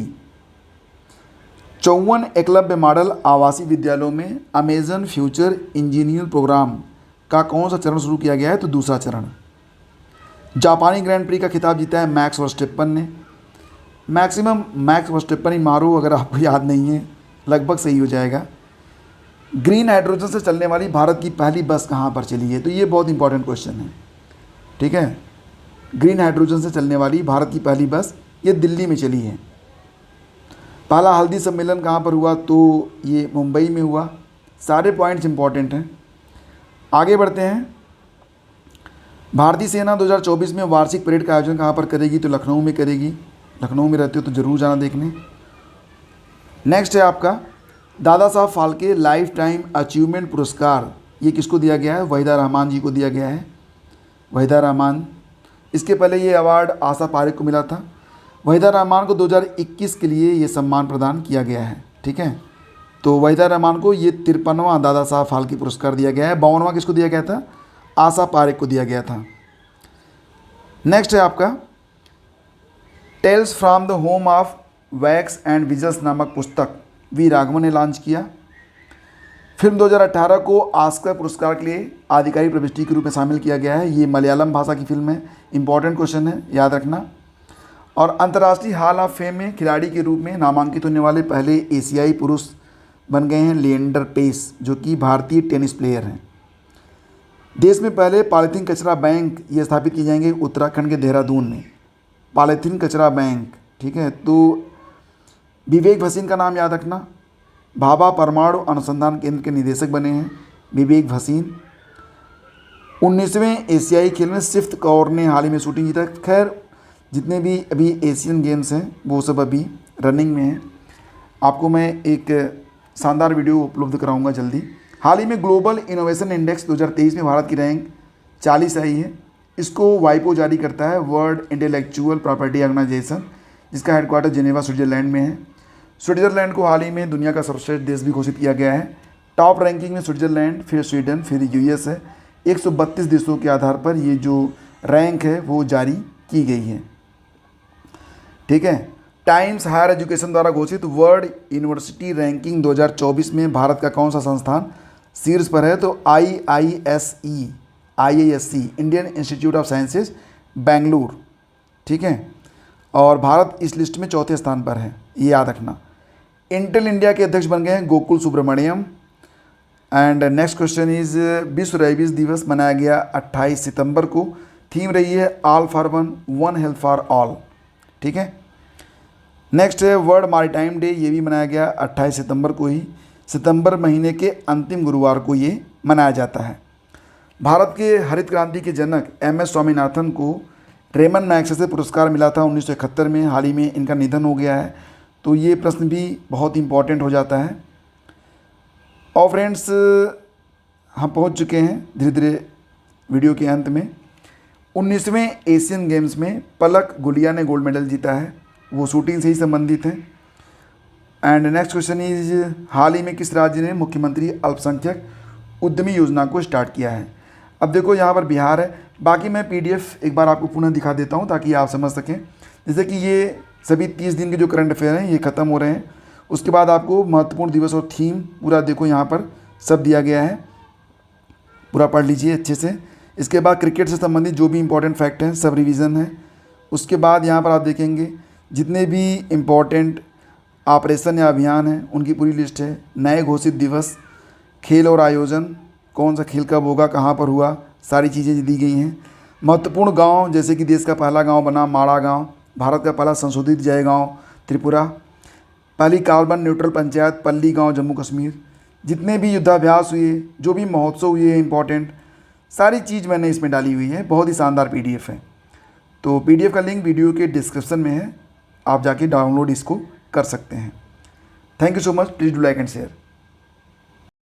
54 एकलव्य मॉडल आवासीय विद्यालयों में अमेजन फ्यूचर इंजीनियर प्रोग्राम का कौन सा चरण शुरू किया गया है? तो दूसरा चरण। जापानी ग्रैंड प्री का खिताब जीता है मैक्स वर्स्टेपन ने। मैक्सिमम मैक्स वर्स्टेपन ही मारो, अगर आपको याद नहीं है लगभग सही हो जाएगा। ग्रीन हाइड्रोजन से चलने वाली भारत की पहली बस कहाँ पर चली है? तो ये बहुत इंपॉर्टेंट क्वेश्चन है, ठीक है। ग्रीन हाइड्रोजन से चलने वाली भारत की पहली बस ये दिल्ली में चली है। पहला हल्दी सम्मेलन कहाँ पर हुआ? तो ये मुंबई में हुआ। सारे पॉइंट्स इंपॉर्टेंट हैं। आगे बढ़ते हैं। भारतीय सेना 2024 में वार्षिक परेड का आयोजन कहाँ पर करेगी? तो लखनऊ में करेगी। लखनऊ में रहते हो तो ज़रूर जाना देखने। नेक्स्ट है आपका Dada Saheb Phalke life time achievement पुरस्कार, ये किसको दिया गया है? वहीदा रहमान जी को दिया गया है, वहीदा रहमान। इसके पहले ये अवार्ड आशा पारेख को मिला था। वहीदा रहमान को 2021 के लिए ये सम्मान प्रदान किया गया है, ठीक है। तो वहीदा रहमान को ये 53वां दादा साहब फाल्के पुरस्कार दिया गया है। 52वां किसको दिया गया था? आशा पारेख को दिया गया था। नेक्स्ट है आपका tales from the home of wax and whistles नामक पुस्तक वी राघवन ने लॉन्च किया। फिल्म 2018 को ऑस्कर पुरस्कार के लिए आधिकारिक प्रविष्टि के रूप में शामिल किया गया है। ये मलयालम भाषा की फिल्म है। इंपॉर्टेंट क्वेश्चन है, याद रखना। और अंतर्राष्ट्रीय हॉल ऑफ फेम में खिलाड़ी के रूप में नामांकित होने वाले पहले एशियाई पुरुष बन गए हैं लिएंडर पेस, जो कि भारतीय टेनिस प्लेयर हैं। देश में पहले पॉलीथीन कचरा बैंक ये स्थापित किए जाएंगे उत्तराखंड के देहरादून में। पॉलीथीन कचरा बैंक, ठीक है। तो विवेक भसीन का नाम याद रखना। भाभा परमाणु अनुसंधान केंद्र के निदेशक बने हैं विवेक भसीन। 19वें एशियाई खेल में सिफ्त कौर ने हाल ही में शूटिंग जीता। खैर जितने भी अभी एशियन गेम्स हैं वो सब अभी रनिंग में हैं। आपको मैं एक शानदार वीडियो उपलब्ध कराऊंगा जल्दी। हाल ही में ग्लोबल इनोवेशन इंडेक्स 2023 में भारत की रैंक 40 आई है। इसको वाइपो जारी करता है, वर्ल्ड इंटेलेक्चुअल प्रॉपर्टी ऑर्गेनाइजेशन, जिसका हेडक्वार्टर जिनेवा स्विट्जरलैंड में है। स्विट्जरलैंड को हाल ही में दुनिया का सर्वश्रेष्ठ देश भी घोषित किया गया है। टॉप रैंकिंग में स्विट्जरलैंड, फिर स्वीडन, फिर यूएस है। 132 देशों के आधार पर ये जो रैंक है वो जारी की गई है, ठीक है। टाइम्स हायर एजुकेशन द्वारा घोषित वर्ल्ड यूनिवर्सिटी रैंकिंग 2024 में भारत का कौन सा संस्थान शीर्ष पर है? तो IISc Indian institute of sciences Bengaluru, ठीक है। और भारत इस लिस्ट में चौथे स्थान पर है, ये याद रखना। इंटेल इंडिया के अध्यक्ष बन गए हैं Gokul Subramaniam. And next question is विश्व रेबीज दिवस मनाया गया 28 सितंबर को। थीम रही है all for one, one health for all, ठीक है। नेक्स्ट है वर्ल्ड मैरीटाइम डे, ये भी मनाया गया 28 सितंबर को ही। सितंबर महीने के अंतिम गुरुवार को ये मनाया जाता है। भारत के हरित क्रांति के जनक MS स्वामीनाथन को रेमन मैग्सेसे पुरस्कार मिला था 1971 में। हाल ही में इनका निधन हो गया है, तो ये प्रश्न भी बहुत इंपॉर्टेंट हो जाता है। और फ्रेंड्स हम पहुंच चुके हैं धीरे धीरे वीडियो के अंत में। 19वें एशियन गेम्स में पलक गुलिया ने गोल्ड मेडल जीता है, वो शूटिंग से ही संबंधित है। एंड नेक्स्ट क्वेश्चन इज हाल ही में किस राज्य ने मुख्यमंत्री अल्पसंख्यक उद्यमी योजना को स्टार्ट किया है? अब देखो यहाँ पर बिहार है। बाकी मैं PDF एक बार आपको पुनः दिखा देता हूँ ताकि आप समझ सकें। जैसे कि ये सभी 30 दिन के जो करंट अफेयर हैं ये ख़त्म हो रहे हैं। उसके बाद आपको महत्वपूर्ण दिवस और थीम पूरा देखो यहाँ पर सब दिया गया है, पूरा पढ़ लीजिए अच्छे से। इसके बाद क्रिकेट से संबंधित जो भी इंपॉर्टेंट फैक्ट हैं सब रिवीजन है। उसके बाद यहाँ पर आप देखेंगे जितने भी इम्पॉर्टेंट ऑपरेशन या अभियान हैं उनकी पूरी लिस्ट है। नए घोषित दिवस, खेल और आयोजन, कौन सा खेल कब होगा, कहाँ पर हुआ, सारी चीज़ें दी गई हैं। महत्वपूर्ण गांव जैसे कि देश का पहला गांव बना माड़ा गांव, भारत का पहला संशोधित जय गांव त्रिपुरा, पहली कार्बन न्यूट्रल पंचायत पल्ली गांव जम्मू कश्मीर, जितने भी युद्धाभ्यास हुए, जो भी महोत्सव हुए हैं इंपॉर्टेंट, सारी चीज़ मैंने इसमें डाली हुई है। बहुत ही शानदार PDF है। तो PDF का लिंक वीडियो के डिस्क्रिप्शन में है, आप जाके डाउनलोड इसको कर सकते हैं। Thank you so much. Please do like and share.